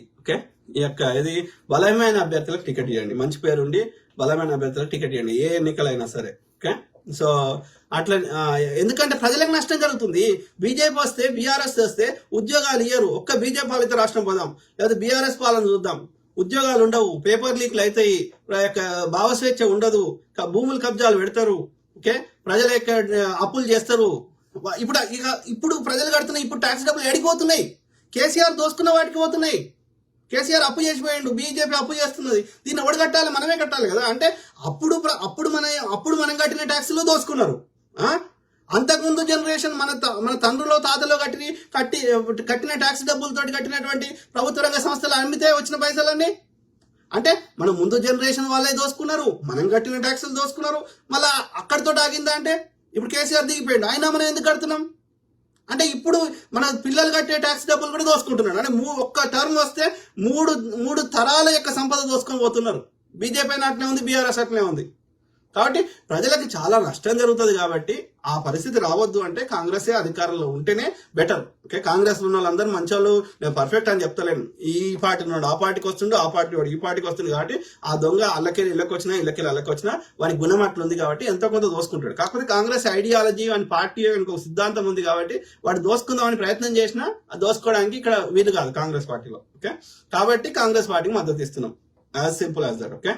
ఈ యొక్క ఇది బలమైన అభ్యర్థులకు టికెట్ ఇవ్వండి, మంచి పేరుండి బలమైన అభ్యర్థులకు టికెట్ ఇవ్వండి, ఏ ఎన్నికలైనా సరే. ఓకే, సో అట్లా ఎందుకంటే ప్రజలకు నష్టం జరుగుతుంది. బీజేపీ వస్తే, బీఆర్ఎస్ వస్తే ఉద్యోగాలు ఇయ్యరు. ఒక్క బీజేపీ పాలిత రాష్ట్రం పోదాం, లేదా బీఆర్ఎస్ పాలన చూద్దాం, ఉద్యోగాలు ఉండవు, పేపర్ లీక్లు అవుతాయి, భావస్వేచ్ఛ ఉండదు, భూములు కబ్జాలు పెడతారు. ఓకే, ప్రజల యొక్క అప్పులు చేస్తారు. ఇప్పుడు ప్రజలు కడుతున్నాయి, ఇప్పుడు ట్యాక్స్ డబ్బులు ఎడిగిపోతున్నాయి, కేసీఆర్ దోసుకున్న వాటికి పోతున్నాయి. కేసీఆర్ అప్పు చేసిపోయిండు, బీజేపీ అప్పు చేస్తున్నది, దీన్ని ఎవడు కట్టాలి? మనమే కట్టాలి కదా. అంటే అప్పుడు మనం కట్టిన ట్యాక్స్లు దోసుకున్నారు. అంతకుముందు జనరేషన్ మన తండ్రులో తాతలో కట్టిన ట్యాక్స్ డబ్బులతో కట్టినటువంటి ప్రభుత్వ రంగ సంస్థలు అమ్మితే వచ్చిన పైసలన్నీ అంటే మన ముందు జనరేషన్ వాళ్ళే దోసుకున్నారు, మనం కట్టిన ట్యాక్సులు దోసుకున్నారు, మళ్ళీ అక్కడితో ఆగిందా అంటే ఇప్పుడు కేసీఆర్ దిగిపోయాడు, అయినా మనం ఎందుకు కడుతున్నాం అంటే ఇప్పుడు మన పిల్లలు కట్టే ట్యాక్స్ డబ్బులు కూడా దోసుకుంటున్నాడు. అంటే ఒక్క టర్మ్ వస్తే మూడు తరాల యొక్క సంపద దోసుకొని పోతున్నారు. బీజేపీ అట్లే ఉంది, బీఆర్ఎస్ అట్లే ఉంది. కాబట్టి ప్రజలకి చాలా నష్టం జరుగుతుంది. కాబట్టి ఆ పరిస్థితి రావద్దు అంటే కాంగ్రెసే అధికారంలో ఉంటేనే బెటర్. ఓకే, కాంగ్రెస్ ఉన్న వాళ్ళందరూ మంచి వాళ్ళు, నేను పర్ఫెక్ట్ అని చెప్తలేను. ఈ పార్టీ ఉన్నాడు, ఆ పార్టీకి వస్తుండు, ఆ పార్టీ వాడు ఈ పార్టీకి వస్తుంది. కాబట్టి ఆ దొంగ అల్లకెళ్ళి ఇళ్ళకి వచ్చినా, ఇళ్ళకెళ్ళి అల్లకి వచ్చినా వాని గుణం అట్లుంది కాబట్టి ఎంతో కొంత దోసుకుంటాడు. కాకపోతే కాంగ్రెస్ ఐడియాలజీ అని పార్టీ ఇంకొక సిద్ధాంతం ఉంది కాబట్టి వాడు దోసుకుందామని ప్రయత్నం చేసినా దోసుకోవడానికి ఇక్కడ వీలు కాదు కాంగ్రెస్ పార్టీలో. ఓకే, కాబట్టి కాంగ్రెస్ పార్టీకి మద్దతు ఇస్తున్నాం, as simple as that. Okay,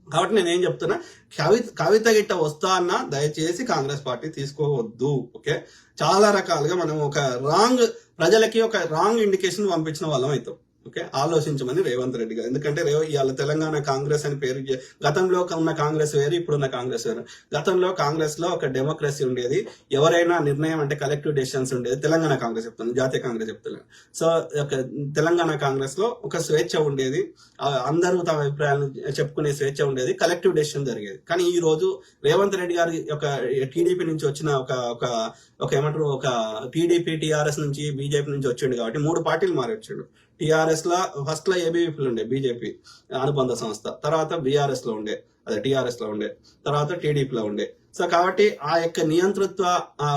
కాబట్టి నేనేం చెప్తున్నా, కవిత గిట్ట వస్తా అన్నా దయచేసి కాంగ్రెస్ పార్టీ తీసుకోవద్దు. ఓకే, చాలా రకాలుగా మనం ప్రజలకి ఒక రాంగ్ ఇండికేషన్ పంపించిన వాళ్ళం అవుతాం. ఓకే, ఆలోచించమని రేవంత్ రెడ్డి గారు. ఎందుకంటే ఇవాళ తెలంగాణ కాంగ్రెస్ అని పేరు, గతంలో ఉన్న కాంగ్రెస్ వేరు, ఇప్పుడున్న కాంగ్రెస్ వేరు. గతంలో కాంగ్రెస్ లో ఒక డెమోక్రసీ ఉండేది, ఎవరైనా నిర్ణయం అంటే కలెక్టివ్ డెసిషన్స్ ఉండేది. తెలంగాణ కాంగ్రెస్ చెప్తాను, జాతీయ కాంగ్రెస్ చెప్తున్నాను. సో తెలంగాణ కాంగ్రెస్ లో ఒక స్వేచ్ఛ ఉండేది, అందరూ తమ అభిప్రాయాలను చెప్పుకునే స్వేచ్ఛ ఉండేది, కలెక్టివ్ డెసిషన్ జరిగేది. కానీ ఈ రోజు రేవంత్ రెడ్డి గారి ఒక టీడీపీ నుంచి వచ్చిన ఒక ఏమంటారు, ఒక టీడీపీ టీఆర్ఎస్ నుంచి బీజేపీ నుంచి వచ్చిండు కాబట్టి 3 పార్టీలు మారి వచ్చాడు. టీఆర్ఎస్ లో ఫస్ట్ లో ఏబీవీపీలు ఉండే, బీజేపీ అనుబంధ సంస్థ, తర్వాత బీఆర్ఎస్ లో ఉండే, అదే టీఆర్ఎస్ లో ఉండే, తర్వాత టీడీపీలో ఉండే. సో కాబట్టి ఆ యొక్క నియంతృత్వ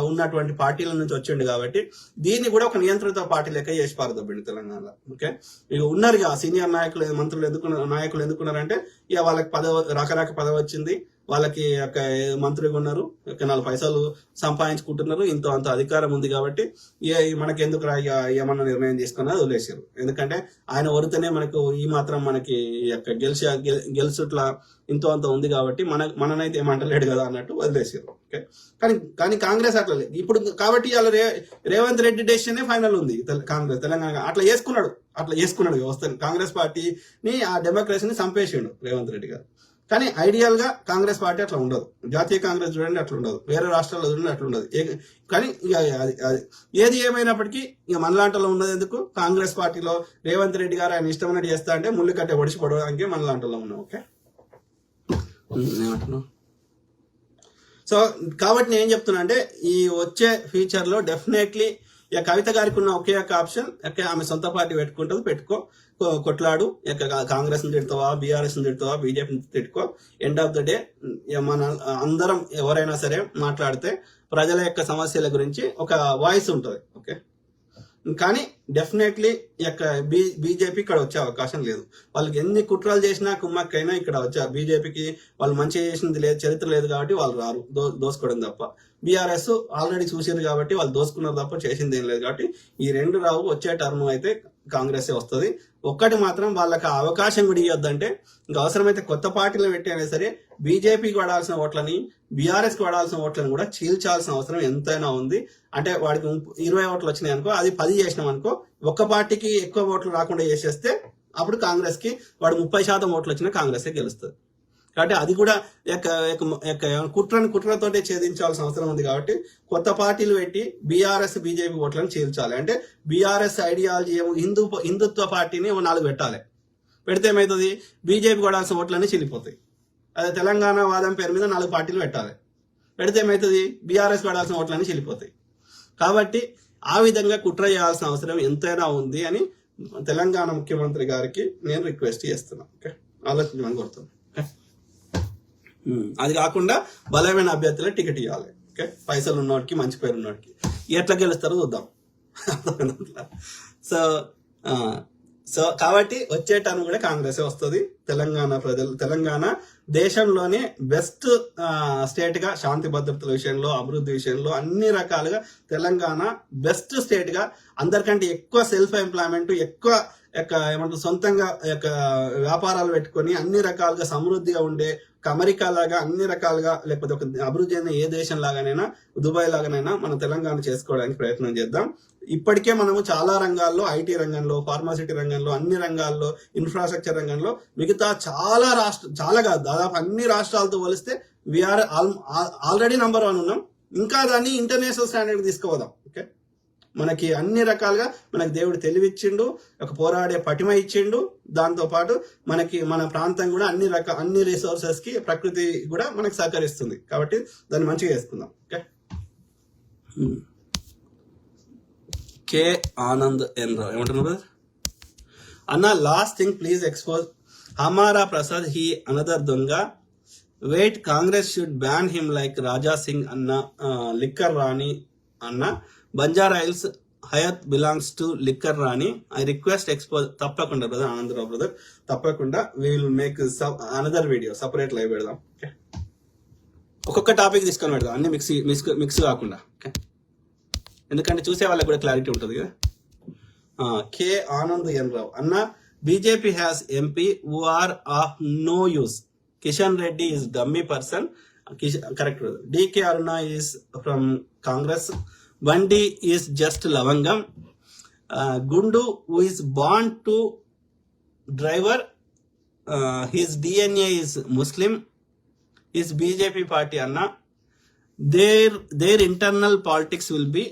ఉన్నటువంటి పార్టీల నుంచి వచ్చిండు కాబట్టి దీన్ని కూడా ఒక నియంతృత్వ పార్టీ లెక్క చేసి పారదొబ్బిండు తెలంగాణలో. ఓకే, ఇక ఉన్నారు సీనియర్ మంత్రులు ఎందుకున్నారంటే ఇక వాళ్ళకి రకరకాల పదవి వచ్చింది, వాళ్ళకి ఒక మంత్రిగా ఉన్నారు, ఒక 4 పైసలు సంపాదించుకుంటున్నారు, ఇంత అంత అధికారం ఉంది కాబట్టి మనకి ఎందుకు ఏమన్నా నిర్ణయం తీసుకున్నా వదిలేసారు. ఎందుకంటే ఆయన వరితేనే మనకు ఈ మాత్రం మనకి గెలుచుట్లా ఇంతో అంత ఉంది కాబట్టి మననైతే ఏమంటలేడు కదా అన్నట్టు వదిలేసారు. ఓకే, కానీ కాంగ్రెస్ అట్లా లేదు ఇప్పుడు. కాబట్టి అలా రేవంత్ రెడ్డి డెసిషన్ ఫైనల్ ఉంది. కాంగ్రెస్ తెలంగాణ అట్లా చేసుకున్నాడు వ్యవస్థని, కాంగ్రెస్ పార్టీని ఆ డెమోక్రసీని చంపేసిండు రేవంత్ రెడ్డి గారు. కానీ ఐడియల్ గా కాంగ్రెస్ పార్టీ అట్లా ఉండదు, జాతీయ కాంగ్రెస్ చూడండి అట్లా ఉండదు, వేరే రాష్ట్రాల్లో చూడండి అట్లా ఉండదు. కానీ ఏది ఏమైనప్పటికీ ఇక మనలాంటలో ఉన్నది ఎందుకు, కాంగ్రెస్ పార్టీలో రేవంత్ రెడ్డి గారు ఆయన ఇష్టమైనట్టు చేస్తా అంటే ముళ్ళు కట్టే ఒడిచి పడడానికి మనలాంటలో ఉన్నాం. ఓకే, సో కాబట్టి నేను ఏం చెప్తున్నా అంటే ఈ వచ్చే ఫ్యూచర్ లో డెఫినెట్లీ ఇక కవిత గారికి ఉన్న ఒకే ఒక ఆప్షన్, ఆమె సొంత పార్టీ పెట్టుకుంటుంది, కొట్లాడు, కాంగ్రెస్ ని తిడతావా, బీఆర్ఎస్ ని తిడతావా, బీజేపీని తిట్టుకో, ఎండ్ ఆఫ్ ద డే మన అందరం ఎవరైనా సరే మాట్లాడితే ప్రజల యొక్క సమస్యల గురించి ఒక వాయిస్ ఉంటుంది. ఓకే, కానీ డెఫినెట్లీ బీజేపీ ఇక్కడ వచ్చే అవకాశం లేదు. వాళ్ళకి ఎన్ని కుట్రలు చేసినా కుమ్మక్కైనా ఇక్కడ వచ్చారు. బీజేపీకి వాళ్ళు మంచి చేసింది లేదు, చరిత్ర లేదు కాబట్టి వాళ్ళు రారు, దోసుకోవడం తప్ప. బీఆర్ఎస్ ఆల్రెడీ చూసారు కాబట్టి వాళ్ళు దోసుకున్నారు తప్ప చేసింది ఏం లేదు. కాబట్టి ఈ 2 రావు, వచ్చే టర్మ్ అయితే కాంగ్రెస్ వస్తుంది. ఒక్కటి మాత్రం వాళ్ళకి అవకాశం కూడా ఇవ్వద్దంటే ఇంకా అవసరమైతే కొత్త పార్టీలు పెట్టైనా సరే బీజేపీకి పడాల్సిన ఓట్లని, బీఆర్ఎస్ కి పడాల్సిన ఓట్లను కూడా చీల్చాల్సిన అవసరం ఎంతైనా ఉంది. అంటే వాడికి 20 ఓట్లు వచ్చినాయి అనుకో, అది 10 చేసినాం అనుకో, ఒక్క పార్టీకి ఎక్కువ ఓట్లు రాకుండా చేసేస్తే అప్పుడు కాంగ్రెస్ కి వాడు 30% ఓట్లు వచ్చినా కాంగ్రెస్ గెలుస్తుంది. కాబట్టి అది కూడా కుట్రతోటే ఛేదించాల్సిన అవసరం ఉంది. కాబట్టి కొత్త పార్టీలు పెట్టి బీఆర్ఎస్ బీజేపీ ఓట్లను చీల్చాలి. అంటే బీఆర్ఎస్ ఐడియాలజీ హిందుత్వ పార్టీని 4 పెట్టాలి. పెడితే ఏమవుతుంది, బీజేపీ కొడాల్సిన ఓట్లన్నీ చీలిపోతాయి. అదే తెలంగాణ వాదం పేరు మీద 4 పార్టీలు పెట్టాలి. పెడితే ఏమవుతుంది, బీఆర్ఎస్ కొడాల్సిన ఓట్లన్నీ చీలిపోతాయి. కాబట్టి ఆ విధంగా కుట్ర చేయాల్సిన అవసరం ఎంతైనా ఉంది అని తెలంగాణ ముఖ్యమంత్రి గారికి నేను రిక్వెస్ట్ చేస్తున్నాను. ఓకే, ఆలోచించమని కోరుతున్నాను. అది కాకుండా బలమైన అభ్యర్థులే టికెట్ ఇవ్వాలి. ఓకే, పైసలు ఉన్నవాడికి, మంచి పేరు ఉన్నవాడికి ఎట్లా గెలుస్తారో చూద్దాం. సో కాబట్టి వచ్చే టర్మ్ కూడా కాంగ్రెస్ వస్తుంది. తెలంగాణ దేశంలోనే బెస్ట్ స్టేట్ గా శాంతి భద్రతల విషయంలో, అభివృద్ధి విషయంలో అన్ని రకాలుగా తెలంగాణ బెస్ట్ స్టేట్ గా, అందరికంటే ఎక్కువ సెల్ఫ్ ఎంప్లాయ్మెంట్, ఎక్కువ ఏమంటారు సొంతంగా వ్యాపారాలు పెట్టుకొని అన్ని రకాలుగా సమృద్ధిగా ఉండే అమెరికా లాగా అన్ని రకాలుగా, లేకపోతే ఒక అభివృద్ధి అయిన ఏ దేశం లాగానైనా, దుబాయ్ లాగానైనా మన తెలంగాణ చేసుకోవడానికి ప్రయత్నం చేద్దాం. ఇప్పటికే మనము చాలా రంగాల్లో, ఐటీ రంగంలో, ఫార్మాసిటీ రంగంలో, అన్ని రంగాల్లో, ఇన్ఫ్రాస్ట్రక్చర్ రంగంలో మిగతా చాలా కాదు దాదాపు అన్ని రాష్ట్రాలతో పోలిస్తే వీఆర్ ఆల్రెడీ నంబర్ 1 ఉన్నాం. ఇంకా దాన్ని ఇంటర్నేషనల్ స్టాండర్డ్ తీసుకుపోదాం. ఓకే, మనకి అన్ని రకాలుగా మనకి దేవుడు తెలివిచ్చిండు, ఒక పోరాడే పటిమ ఇచ్చిండు. దాంతో పాటు మనకి మన ప్రాంతం కూడా అన్ని రిసోర్సెస్ కి ప్రకృతి కూడా మనకి సహకరిస్తుంది. కాబట్టి దాన్ని మంచిగా చేసుకుందాం. ఓకే. కే ఆనంద్ ఎన్ రావు ఏమంటున్నారు అన్న, లాస్ట్ థింగ్ ప్లీజ్ ఎక్స్పోజ్ హమారా ప్రసాద్ హీ అనదర్ దొంగ. Wait Congress should ban him like Raja Singh అన్న. లిక్కర్ రాణి అన్న, Banjara Hills Hyatt belongs to liquor Rani. I request expose. తప్పకుండా బ్రదర్, ఆనందరావు బ్రదర్, తప్పకుండా we will make another video, separate live పెడదాం. ఓకే, ఒక్కొక్క టాపిక్ తీసుకొని పెడదాం, అన్ని మిక్స్ కాకుండా. ఓకే, ఎందుకంటే చూసే వాళ్ళకి కూడా క్లారిటీ ఉంటుంది కదా. కే ఆనంద్ ఎన్ రావు అన్న, BJP has MP who are of no use. Kishan Reddy is dummy person. Correct. DK Aruna is from Congress. Bandi is just Lavangam. Gundu, who is born to driver, his DNA is Muslim. Is BJP party Anna. Their internal politics will be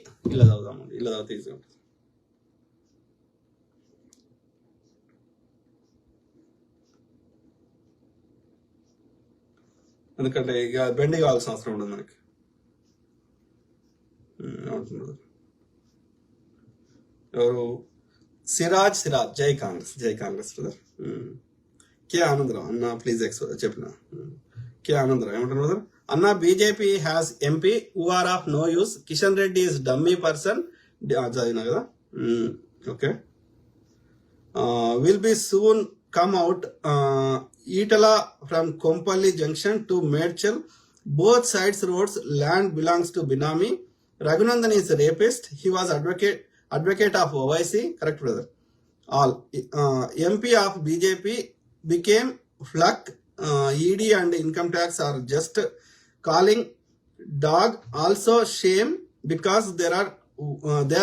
ఎందుకంటే ఇక బెండి కావాల్సిన అవసరం ఉండదు మనకి. ఎవరు? సిరాజ్ జై Congress brother. కే ఆనందరావు అన్న, please చెప్పిన. కే ఆనందరావు ఏమంటారు బ్రదర్ అన్న, BJP has MP who are of no use. Kishan Reddy is dummy person. చదివినా కదా. Okay, will be soon come out. Itala from Kompalli junction to Medchal, both sides roads land belongs to Binami. Raghunandan is a rapist. He was advocate of OIC. Correct brother. All MP of BJP became fluck. ED and income tax are just calling dog. Also shame because they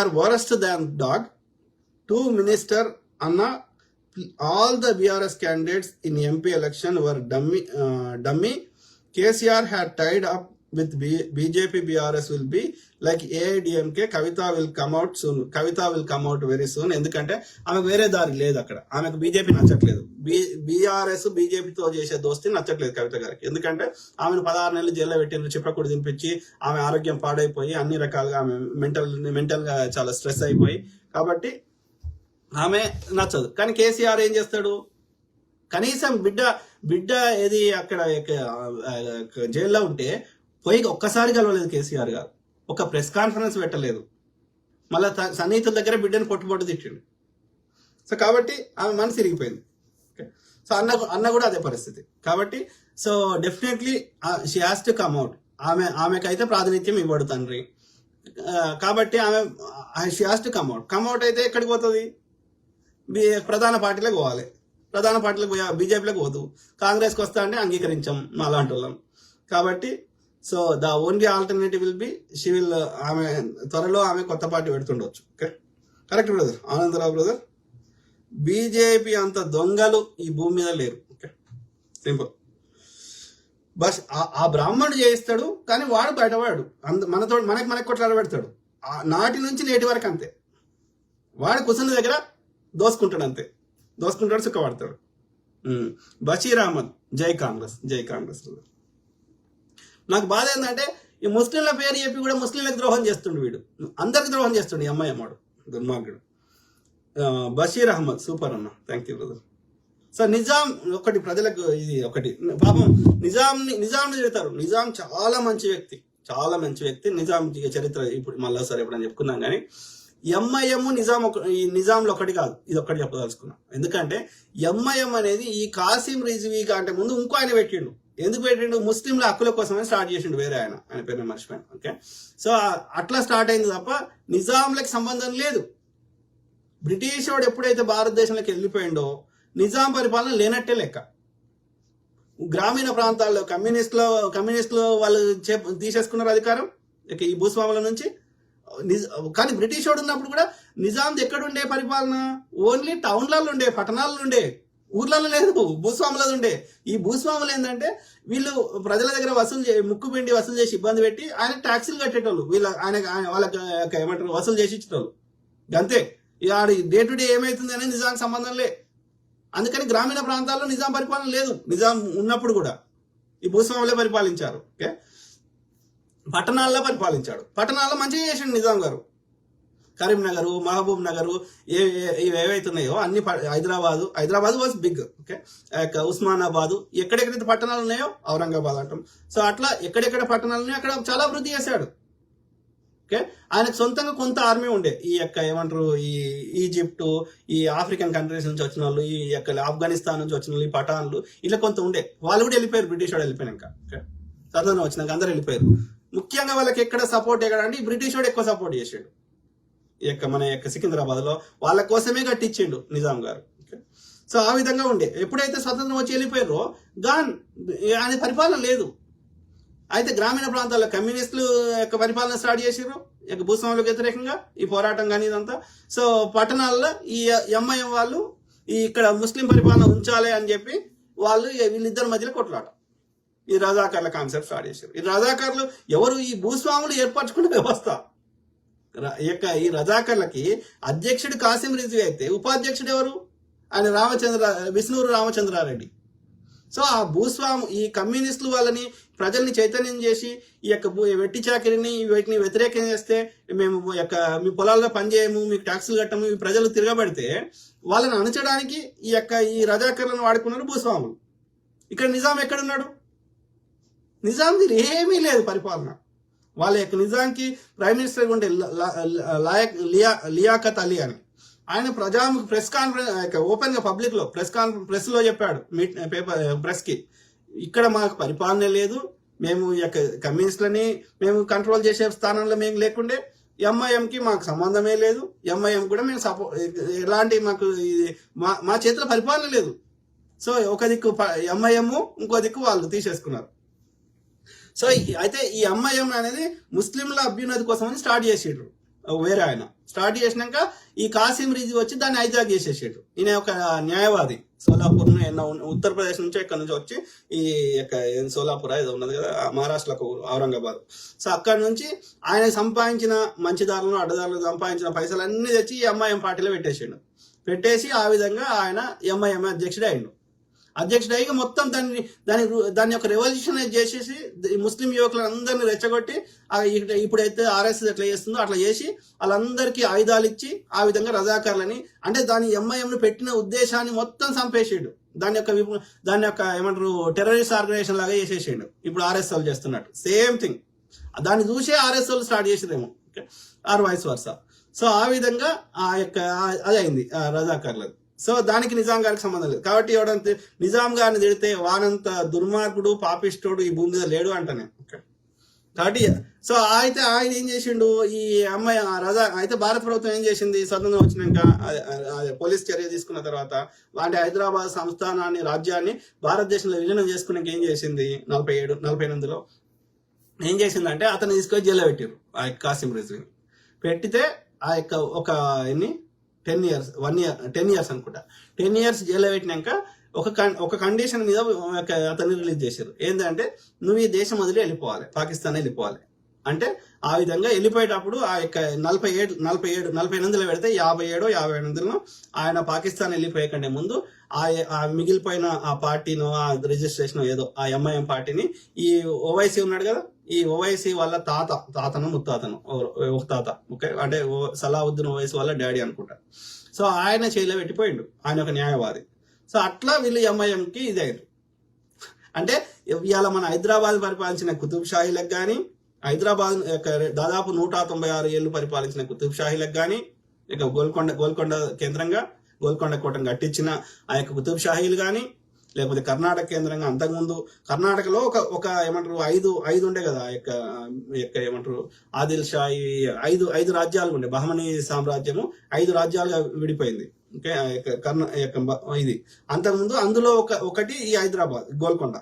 are worse than dog. Two minister Anna. All the BRS candidates in MP election were dummy. KCR had tied up with BJP. BRS will be like AIDMK. Kavita will come out very soon. ఎందుకంటే ఆమెకు వేరే దారి లేదు. అక్కడ ఆమెకు BJP నచ్చట్లేదు. BRS బీజేపీతో చేసే దోస్తీ నచ్చట్లేదు కవిత గారికి. ఎందుకంటే ఆమెను 16 నెలలు జైల్లో పెట్టిన, చిప్పకూడి తినిపించి ఆమె ఆరోగ్యం పాడైపోయి అన్ని రకాలుగా ఆమె మెంటల్ గా చాలా స్ట్రెస్ అయిపోయి, కాబట్టి ఆమె నచ్చదు. కానీ కేసీఆర్ ఏం చేస్తాడు? కనీసం బిడ్డ ఏది అక్కడ జైల్లో ఉంటే పోయి ఒక్కసారి కలవలేదు కేసీఆర్ గారు, ఒక ప్రెస్ కాన్ఫరెన్స్ పెట్టలేదు, మళ్ళీ సన్నిహితుల దగ్గర బిడ్డను పొట్టు తిట్టిండు. సో కాబట్టి ఆమె మనసు ఇరిగిపోయింది. సో అన్న కూడా అదే పరిస్థితి. కాబట్టి so definitely she has to come out. ఆమెకైతే ప్రాతినిధ్యం ఇవ్వడు తండ్రి, కాబట్టి ఆమె she has to come out అయితే ఎక్కడికి పోతుంది? ప్రధాన పార్టీలకు పోవాలి. ప్రధాన పార్టీలకు బీజేపీలకు పోదు. కాంగ్రెస్కి వస్తా అంటే అంగీకరించాం మా లాంటి వాళ్ళం. కాబట్టి so the only alternative will be she will. ఆమె త్వరలో కొత్త పార్టీ పెడుతుండొచ్చు. Okay, correct brother, Anandarao brother. BJP అంత దొంగలు ఈ భూమి మీద లేరు. Okay, simple. బస్ ఆ బ్రాహ్మణుడు చేయిస్తాడు, కానీ వాడు బయటవాడు మనకి కొట్లాడ పెడతాడు. నాటి నుంచి నేటి వరకు అంతే. వాడు కుసుని దగ్గర దోసుకుంటాడు అంతే, దోసుకుంటాడు, సుఖపడతాడు. బషీర్ అహ్మద్ జై కాంగ్రెస్. నాకు బాధ ఏంటంటే ఈ ముస్లింల పేరు చెప్పి కూడా ముస్లింలకు ద్రోహం చేస్తుండు వీడు, అందరికి ద్రోహం చేస్తుండు ఈ అమ్మాయి అమ్మాడు దుర్మార్గుడు. బషీర్ అహ్మద్ సూపర్ అన్న, thank you brother. So Nizam ఒకటి ప్రజలకు ఇది ఒకటి పాపం నిజాంని తిడతారు. నిజాం చాలా మంచి వ్యక్తి. నిజాం చరిత్ర ఇప్పుడు మళ్ళా సరే ఎప్పుడని చెప్పుకున్నాం. కానీ ఎంఐఎం నిజాంలో ఒకటి కాదు, ఇది ఒక్కటి చెప్పదలుచుకున్నాం. ఎందుకంటే ఎంఐఎం అనేది ఈ కాసిం రిజ్వీ కంటే ముందు ఇంకో ఆయన పెట్టిండు. ఎందుకు పెట్టిండు? ముస్లింల హక్కుల కోసమే స్టార్ట్ చేసిండు వేరే ఆయన పేరు మర్చిపోయాను. ఓకే, సో అట్లా స్టార్ట్ అయింది తప్ప నిజాంలకు సంబంధం లేదు. బ్రిటిష్ వాడు ఎప్పుడైతే భారతదేశంలోకి వెళ్ళిపోయిండో నిజాం పరిపాలన లేనట్టే లెక్క. గ్రామీణ ప్రాంతాల్లో కమ్యూనిస్టులు వాళ్ళు తీసేసుకున్నారు అధికారం ఈ భూస్వాముల నుంచి. కానీ బ్రిటిష్ వాడు ఉన్నప్పుడు కూడా నిజాం ఎక్కడుండే పరిపాలన? ఓన్లీ టౌన్లలో ఉండే, పట్టణాల్లో ఉండే. ఊర్లలో లేదు, భూస్వాములది ఉండే. ఈ భూస్వాములు ఏంటంటే వీళ్ళు ప్రజల దగ్గర ముక్కు పిండి వసూలు చేసి ఇబ్బంది పెట్టి ఆయన ట్యాక్సీలు కట్టేటోళ్ళు, వాళ్ళకి ఏమంటారు వసూలు చేసి ఇచ్చేటోళ్ళు. అంతే. డే టు డే ఏమైతుంది అనేది నిజానికి సంబంధం లే. అందుకని గ్రామీణ ప్రాంతాల్లో నిజాం పరిపాలన లేదు. నిజాం ఉన్నప్పుడు కూడా ఈ భూస్వాములే పరిపాలించారు. ఓకే, పట్టణాల్లో పరిపాలించాడు. పట్టణాల్లో మంచిగా చేసిండు నిజాం గారు. కరీంనగర్, మహబూబ్ నగర్ ఏవైతున్నాయో అన్ని, Hyderabad was big. Okay, Osmanabad, ఎక్కడెక్కడైతే పట్టణాలు ఉన్నాయో ఔరంగాబాద్ అంటాం. సో అట్లా ఎక్కడెక్కడ పట్టణాలు ఉన్నాయో అక్కడ చాలా అభివృద్ధి చేశాడు. ఓకే, ఆయనకు సొంతంగా కొంత ఆర్మీ ఉండే. ఈ యొక్క ఏమంటారు ఈ ఈజిప్టు, ఈ ఆఫ్రికన్ కంట్రీస్ నుంచి వచ్చిన వాళ్ళు, ఈ యొక్క ఆఫ్ఘనిస్తాన్ నుంచి వచ్చిన వాళ్ళు, ఈ పఠాన్లు ఇట్లా కొంత ఉండే. వాళ్ళు కూడా వెళ్ళిపోయారు, బ్రిటిష్ వాడు వెళ్ళిపోయాక. ఓకే, స్వతంత్రం వచ్చినాక అందరు వెళ్ళిపోయారు. ముఖ్యంగా వాళ్ళకి ఎక్కడ సపోర్ట్ అంటే ఈ బ్రిటిష్ వాడు ఎక్కువ సపోర్ట్ చేసాడు. ఈ యొక్క మన యొక్క సికింద్రాబాద్ లో వాళ్ళ కోసమే కట్టించిండు నిజాం గారు. సో ఆ విధంగా ఉండే. ఎప్పుడైతే స్వతంత్రం వచ్చి వెళ్ళిపోయారో ఆయన పరిపాలన లేదు. అయితే గ్రామీణ ప్రాంతాల్లో కమ్యూనిస్టులు యొక్క పరిపాలన స్టార్ట్ చేసారు, ఇక భూస్వాములకు వ్యతిరేకంగా ఈ పోరాటం కానీ ఇదంతా. సో పట్టణాల్లో ఈ ఎంఐఎం వాళ్ళు ఇక్కడ ముస్లిం పరిపాలన ఉంచాలి అని చెప్పి వాళ్ళు వీళ్ళిద్దరి మధ్యలో కొట్లాట, ఈ రజాకార్ల కాన్సెప్ట్ స్టార్ట్ చేశారు. ఈ రజాకార్లు ఎవరు? ఈ భూస్వాములు ఏర్పరచుకున్న వ్యవస్థ. ఈ రజాకార్లకి అధ్యక్షుడు కాసిం రిజ్వీ అయితే ఉపాధ్యక్షుడు ఎవరు? ఆయన విష్ణూరు రామచంద్రారెడ్డి. సో ఆ ఈ కమ్యూనిస్టులు వాళ్ళని ప్రజల్ని చైతన్యం చేసి ఈ యొక్క వెట్టి చాకిరిని వీటిని వ్యతిరేకం చేస్తే మేము మీ పొలాల్లో పనిచేయము, మీకు ట్యాక్సులు కట్టము, ఈ ప్రజలు తిరగబడితే వాళ్ళని అణచడానికి ఈ రజాకర్లను వాడుకున్నారు భూస్వాములు. ఇక్కడ నిజాం ఎక్కడున్నాడు? నిజాంది ఏమీ లేదు పరిపాలన. వాళ్ళ యొక్క నిజాంకి ప్రైమ్ మినిస్టర్ ఉండే లియాఖత్ అలీ అని, ఆయన ప్రెస్ కాన్ఫరెన్స్ ఓపెన్ గా పబ్లిక్ లో ప్రెస్ లో చెప్పాడు, ప్రెస్ కి, ఇక్కడ మాకు పరిపాలన లేదు, మేము కమ్యూనిస్టులని మేము కంట్రోల్ చేసే స్థానంలో మేము లేకుండే, ఎంఐఎంకి మాకు సంబంధమే లేదు, ఎంఐఎం కూడా మేము ఎలాంటి మాకు మా చేతిలో పరిపాలన లేదు. సో ఒక దిక్కు ఎంఐఎం, ఇంకో దిక్కు వాళ్ళు తీసేసుకున్నారు. సో అయితే ఈ ఎంఐఎం అనేది ముస్లింల అభ్యున్నతి కోసమని స్టార్ట్ చేసిండ్రు. వేరే ఆయన స్టార్ట్ చేసినాక ఈ కాసిం రిజ్వీ వచ్చి దాన్ని హైజాక్ చేసేసాడు. ఈయన ఒక న్యాయవాది, సోలాపూర్ ఉత్తరప్రదేశ్ నుంచి ఇక్కడ నుంచి వచ్చి ఈ యొక్క సోలాపూర్ ఏదో ఉన్నది కదా మహారాష్ట్రకు, ఔరంగాబాద్. సో అక్కడ నుంచి ఆయన సంపాదించిన మంచిదారులను అడ్డదారులు సంపాదించిన పైసలు అన్ని తెచ్చి ఈ ఎంఐఎం పార్టీలో పెట్టేసి ఆ విధంగా ఆయన ఎంఐఎం అధ్యక్షుడు అయ్యిండు. అధ్యక్షుడు అయ్యి మొత్తం దాన్ని ఒక రెవల్యూషన్ చేసేసి ముస్లిం యువకులను అందరినీ రెచ్చగొట్టి ఇప్పుడైతే ఆర్ఎస్ఎస్ ఎట్లా చేస్తుందో అట్లా చేసి వాళ్ళందరికీ ఆయుధాలు ఇచ్చి ఆ విధంగా రజాకార్లని, అంటే దాని ఎంఐఎంను పెట్టిన ఉద్దేశాన్ని మొత్తం చంపేసాడు. దాని యొక్క ఏమంటారు టెర్రరిస్ట్ ఆర్గనైజేషన్ లాగా చేసేసాడు. ఇప్పుడు ఆర్ఎస్ వాళ్ళు చేస్తున్నట్టు సేమ్ థింగ్. దాన్ని చూసే ఆర్ఎస్ వాళ్ళు స్టార్ట్ చేసేదేమో, ఆర్ వైస్ వర్సా. సో ఆ విధంగా అది అయింది రజాకార్లది. సో దానికి నిజాం గారికి సంబంధం లేదు. కాబట్టి ఎవడంతే నిజాం గారిని తిడితే వానంత దుర్మార్గుడు పాపిస్టుడు ఈ భూమి మీద లేడు అంటానే. కాబట్టి సో అయితే ఆయన ఏం చేసిండు, ఈ అమ్మాయి అయితే భారత ప్రభుత్వం ఏం చేసింది, స్వతంత్రం వచ్చినాక పోలీస్ చర్య తీసుకున్న తర్వాత అంటే హైదరాబాద్ సంస్థానాన్ని, రాజ్యాన్ని భారతదేశంలో విలీనం చేసుకున్నాక ఏం చేసింది, 48లో ఏం చేసిందంటే అతను తీసుకొని జైల్లో పెట్టారు ఆ కాసిం రిజ్వీని. పెట్టితే ఆ యొక్క ఒక 10 ఇయర్స్ అనుకుంటా, 10 ఇయర్స్ జైల్లో పెట్టినాక ఒక కండిషన్ మీద అతన్ని రిలీజ్ చేశారు. ఏంటంటే నువ్వు ఈ దేశం వదిలి వెళ్ళిపోవాలి, పాకిస్తాన్ వెళ్ళిపోవాలి అంటే. ఆ విధంగా వెళ్ళిపోయేటప్పుడు ఆ యొక్క 48 పెడితే 57 ఆయన పాకిస్తాన్ వెళ్ళిపోయే కంటే ముందు ఆ మిగిలిపోయిన ఆ పార్టీనో ఆ రిజిస్ట్రేషన్ ఏదో ఆ ఎంఐఎం పార్టీని ఈ ఓవైసీ ఉన్నాడు కదా, ఈ ఓవైసీ వాళ్ళ తాతను ముత్తాతను ఒక తాత, ఓకే, అంటే సలావుద్దీన్ ఓవైసీ వాళ్ళ డాడీ అనుకుంటా. సో ఆయన చేతిలో పెట్టిపోయిండు, ఆయన ఒక న్యాయవాది. సో అట్లా వీళ్ళు ఎంఐఎంకి ఇది అయ్యారు. అంటే ఇవాళ మన హైదరాబాద్ పరిపాలించిన కుతుబ్ షాహీలకు కానీ, హైదరాబాద్ దాదాపు 196 ఏళ్ళు పరిపాలించిన కుతుబ్ షాహీలకు కానీ, ఇక గోల్కొండ కేంద్రంగా గోల్కొండ కోటను కట్టించిన ఆ యొక్క కుతుబ్ షాహీలు కానీ, లేకపోతే కర్ణాటక కేంద్రంగా అంతకుముందు కర్ణాటకలో ఒక ఏమంటారు ఐదు ఉండే కదా, ఏమంటారు ఆదిల్ షాహీ, 5 రాజ్యాలు ఉండే. బహమనీ సామ్రాజ్యము 5 రాజ్యాలుగా విడిపోయింది. ఓకే, ఇది అంతకుముందు అందులో ఒకటి ఈ హైదరాబాద్ గోల్కొండ.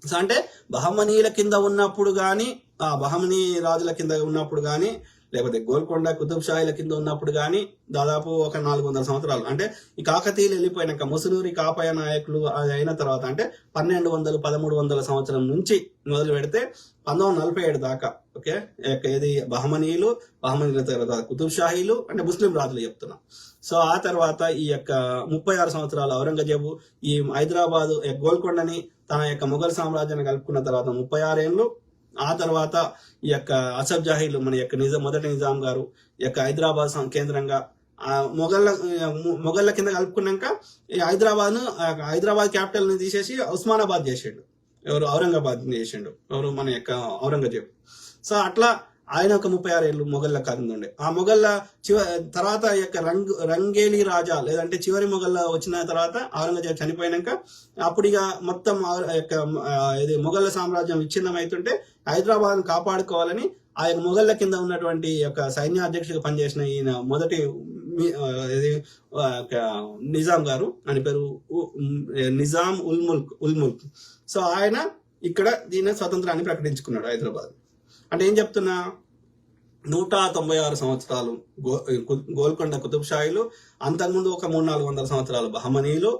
సో అంటే బహమనీల కింద ఉన్నప్పుడు కానీ, ఆ బహమనీ రాజుల కింద ఉన్నప్పుడు కానీ, లేకపోతే గోల్కొండ కుతుబ్ షాహీల కింద ఉన్నప్పుడు కానీ దాదాపు ఒక 400 సంవత్సరాలు, అంటే ఈ కాకతీయులు వెళ్ళిపోయినాక ముసునూరి కాపయ నాయకులు అది అయిన తర్వాత అంటే 1200-1300 సంవత్సరం నుంచి మొదలు పెడితే 1947 దాకా, ఓకే, ఇది బహమనీయుల తర్వాత కుతుబ్ షాహీలు అంటే ముస్లిం రాజులు చెప్తున్నా. సో ఆ తర్వాత ఈ యొక్క 36 సంవత్సరాలు ఔరంగజేబు ఈ హైదరాబాద్ గోల్కొండని తన యొక్క మొఘల్ సామ్రాజ్యాన్ని కలుపుకున్న తర్వాత 36 ఏళ్ళు. ఆ తర్వాత ఈ యొక్క అసఫ్ జాహీలు మన యొక్క మొదటి నిజాం గారు ఈ యొక్క హైదరాబాద్ కేంద్రంగా మొఘళ్ళ కింద కలుపుకున్నాక ఈ హైదరాబాద్ క్యాపిటల్ ని తీసేసి ఉస్మానాబాద్ చేసిండు. ఎవరు? ఔరంగాబాద్ చేసిండు. ఎవరు? మన యొక్క ఔరంగజేబు. సో అట్లా ఆయన ఒక 36 ఏళ్ళు మొఘళ్ళ కాలం ఉండే. ఆ మొఘళ్ళ తర్వాత యొక్క రంగేలి రాజా లేదంటే చివరి మొఘళ్ళ వచ్చిన తర్వాత ఔరంగజేబు చనిపోయినాక అప్పుడు ఇక మొత్తం యొక్క ఇది మొఘళ్ళ సామ్రాజ్యం విచ్ఛిన్నం అవుతుంటే హైదరాబాద్ కాపాడుకోవాలని ఆ యొక్క మొఘళ్ళ కింద ఉన్నటువంటి యొక్క సైన్యాధ్యక్షుడిగా పనిచేసిన ఈయన మొదటి నిజాం గారు, అని పేరు నిజాం ఉల్ ముల్క్. సో ఆయన ఇక్కడ దీని స్వతంత్రాన్ని ప్రకటించుకున్నాడు హైదరాబాద్. అంటే ఏం చెప్తున్నా, 196 సంవత్సరాలు గోల్కొండ కుతుబ్ షాహీలు, అంతకుముందు ఒక 300-400 సంవత్సరాలు బహమనీయులు,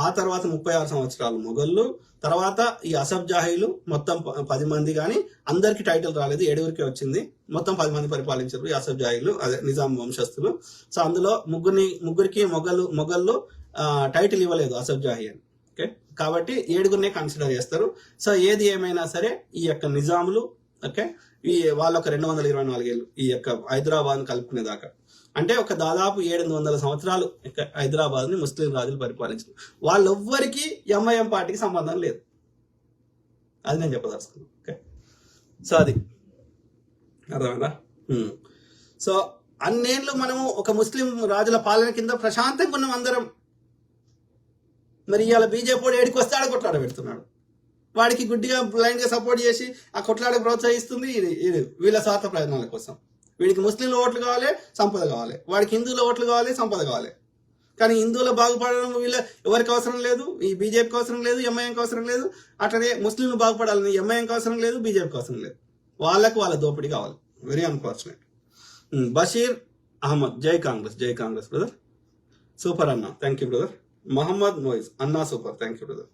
ఆ తర్వాత 36 సంవత్సరాలు మొఘళ్ళు, తర్వాత ఈ అసఫ్ జాహీలు మొత్తం 10 మంది, కానీ అందరికి టైటిల్ రాలేదు, 7 వచ్చింది. మొత్తం 10 మంది పరిపాలించారు ఈ అసఫ్ జాహీలు, అదే నిజాం వంశస్థులు. సో అందులో ముగ్గురికి మొఘళ్ళు టైటిల్ ఇవ్వలేదు అసఫ్ జాహీ అని, ఓకే. కాబట్టి 7 కన్సిడర్ చేస్తారు. సో ఏది ఏమైనా సరే ఈ యొక్క నిజాములు, ఓకే, ఈ వాళ్ళ ఒక 224 ఏళ్ళు ఈ యొక్క హైదరాబాద్ కలుపుకునేదాకా, అంటే ఒక దాదాపు 700 సంవత్సరాలు హైదరాబాద్ ని ముస్లిం రాజులు పరిపాలించారు. వాళ్ళెవ్వరికి ఎంఐఎం పార్టీకి సంబంధం లేదు. అది నేను చెప్పదలుచుకున్నాను, ఓకే. సో అది అర్థమైందా? సో అన్నేళ్ళు మనము ఒక ముస్లిం రాజుల పాలన కింద ప్రశాంతంగా ఉన్నాం అందరం. మరి ఇవాళ బీజేపీ ఏడికి వస్తే ఆడ కొట్లాడ పెడుతున్నాడు. వాడికి గుడ్డిగా బ్లైండ్ గా సపోర్ట్ చేసి ఆ కొట్లాడకు ప్రోత్సహిస్తుంది ఇది వీళ్ళ స్వార్థ ప్రయోజనాల కోసం. వీడికి ముస్లింల ఓట్లు కావాలి, సంపద కావాలి. వాడికి హిందువుల ఓట్లు కావాలి, సంపద కావాలి. కానీ హిందువుల బాగుపడడం వీళ్ళ ఎవరికి అవసరం లేదు, ఈ బీజేపీకి అవసరం లేదు, ఎంఐఎంకి అవసరం లేదు. అట్లనే ముస్లింలు బాగుపడాలని ఎంఐఎంకి అవసరం లేదు, బీజేపీకి అవసరం లేదు. వాళ్ళ దోపిడీ కావాలి. Very unfortunate. బషీర్ అహ్మద్, జై కాంగ్రెస్, జై కాంగ్రెస్ బ్రదర్. సూపర్ అన్న, thank you brother. Mohammed Moiz అన్నా, super, thank you brother.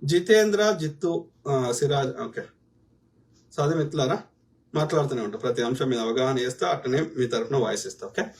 Jitendra, Jittu, Siraj, okay. So అదే మిత్రులారా, మాట్లాడుతూనే ఉంటా, ప్రతి అంశం మీద అవగాహన చేస్తా, అట్లనే మీ తరఫున వాయిస్ ఇస్తా, ఓకే.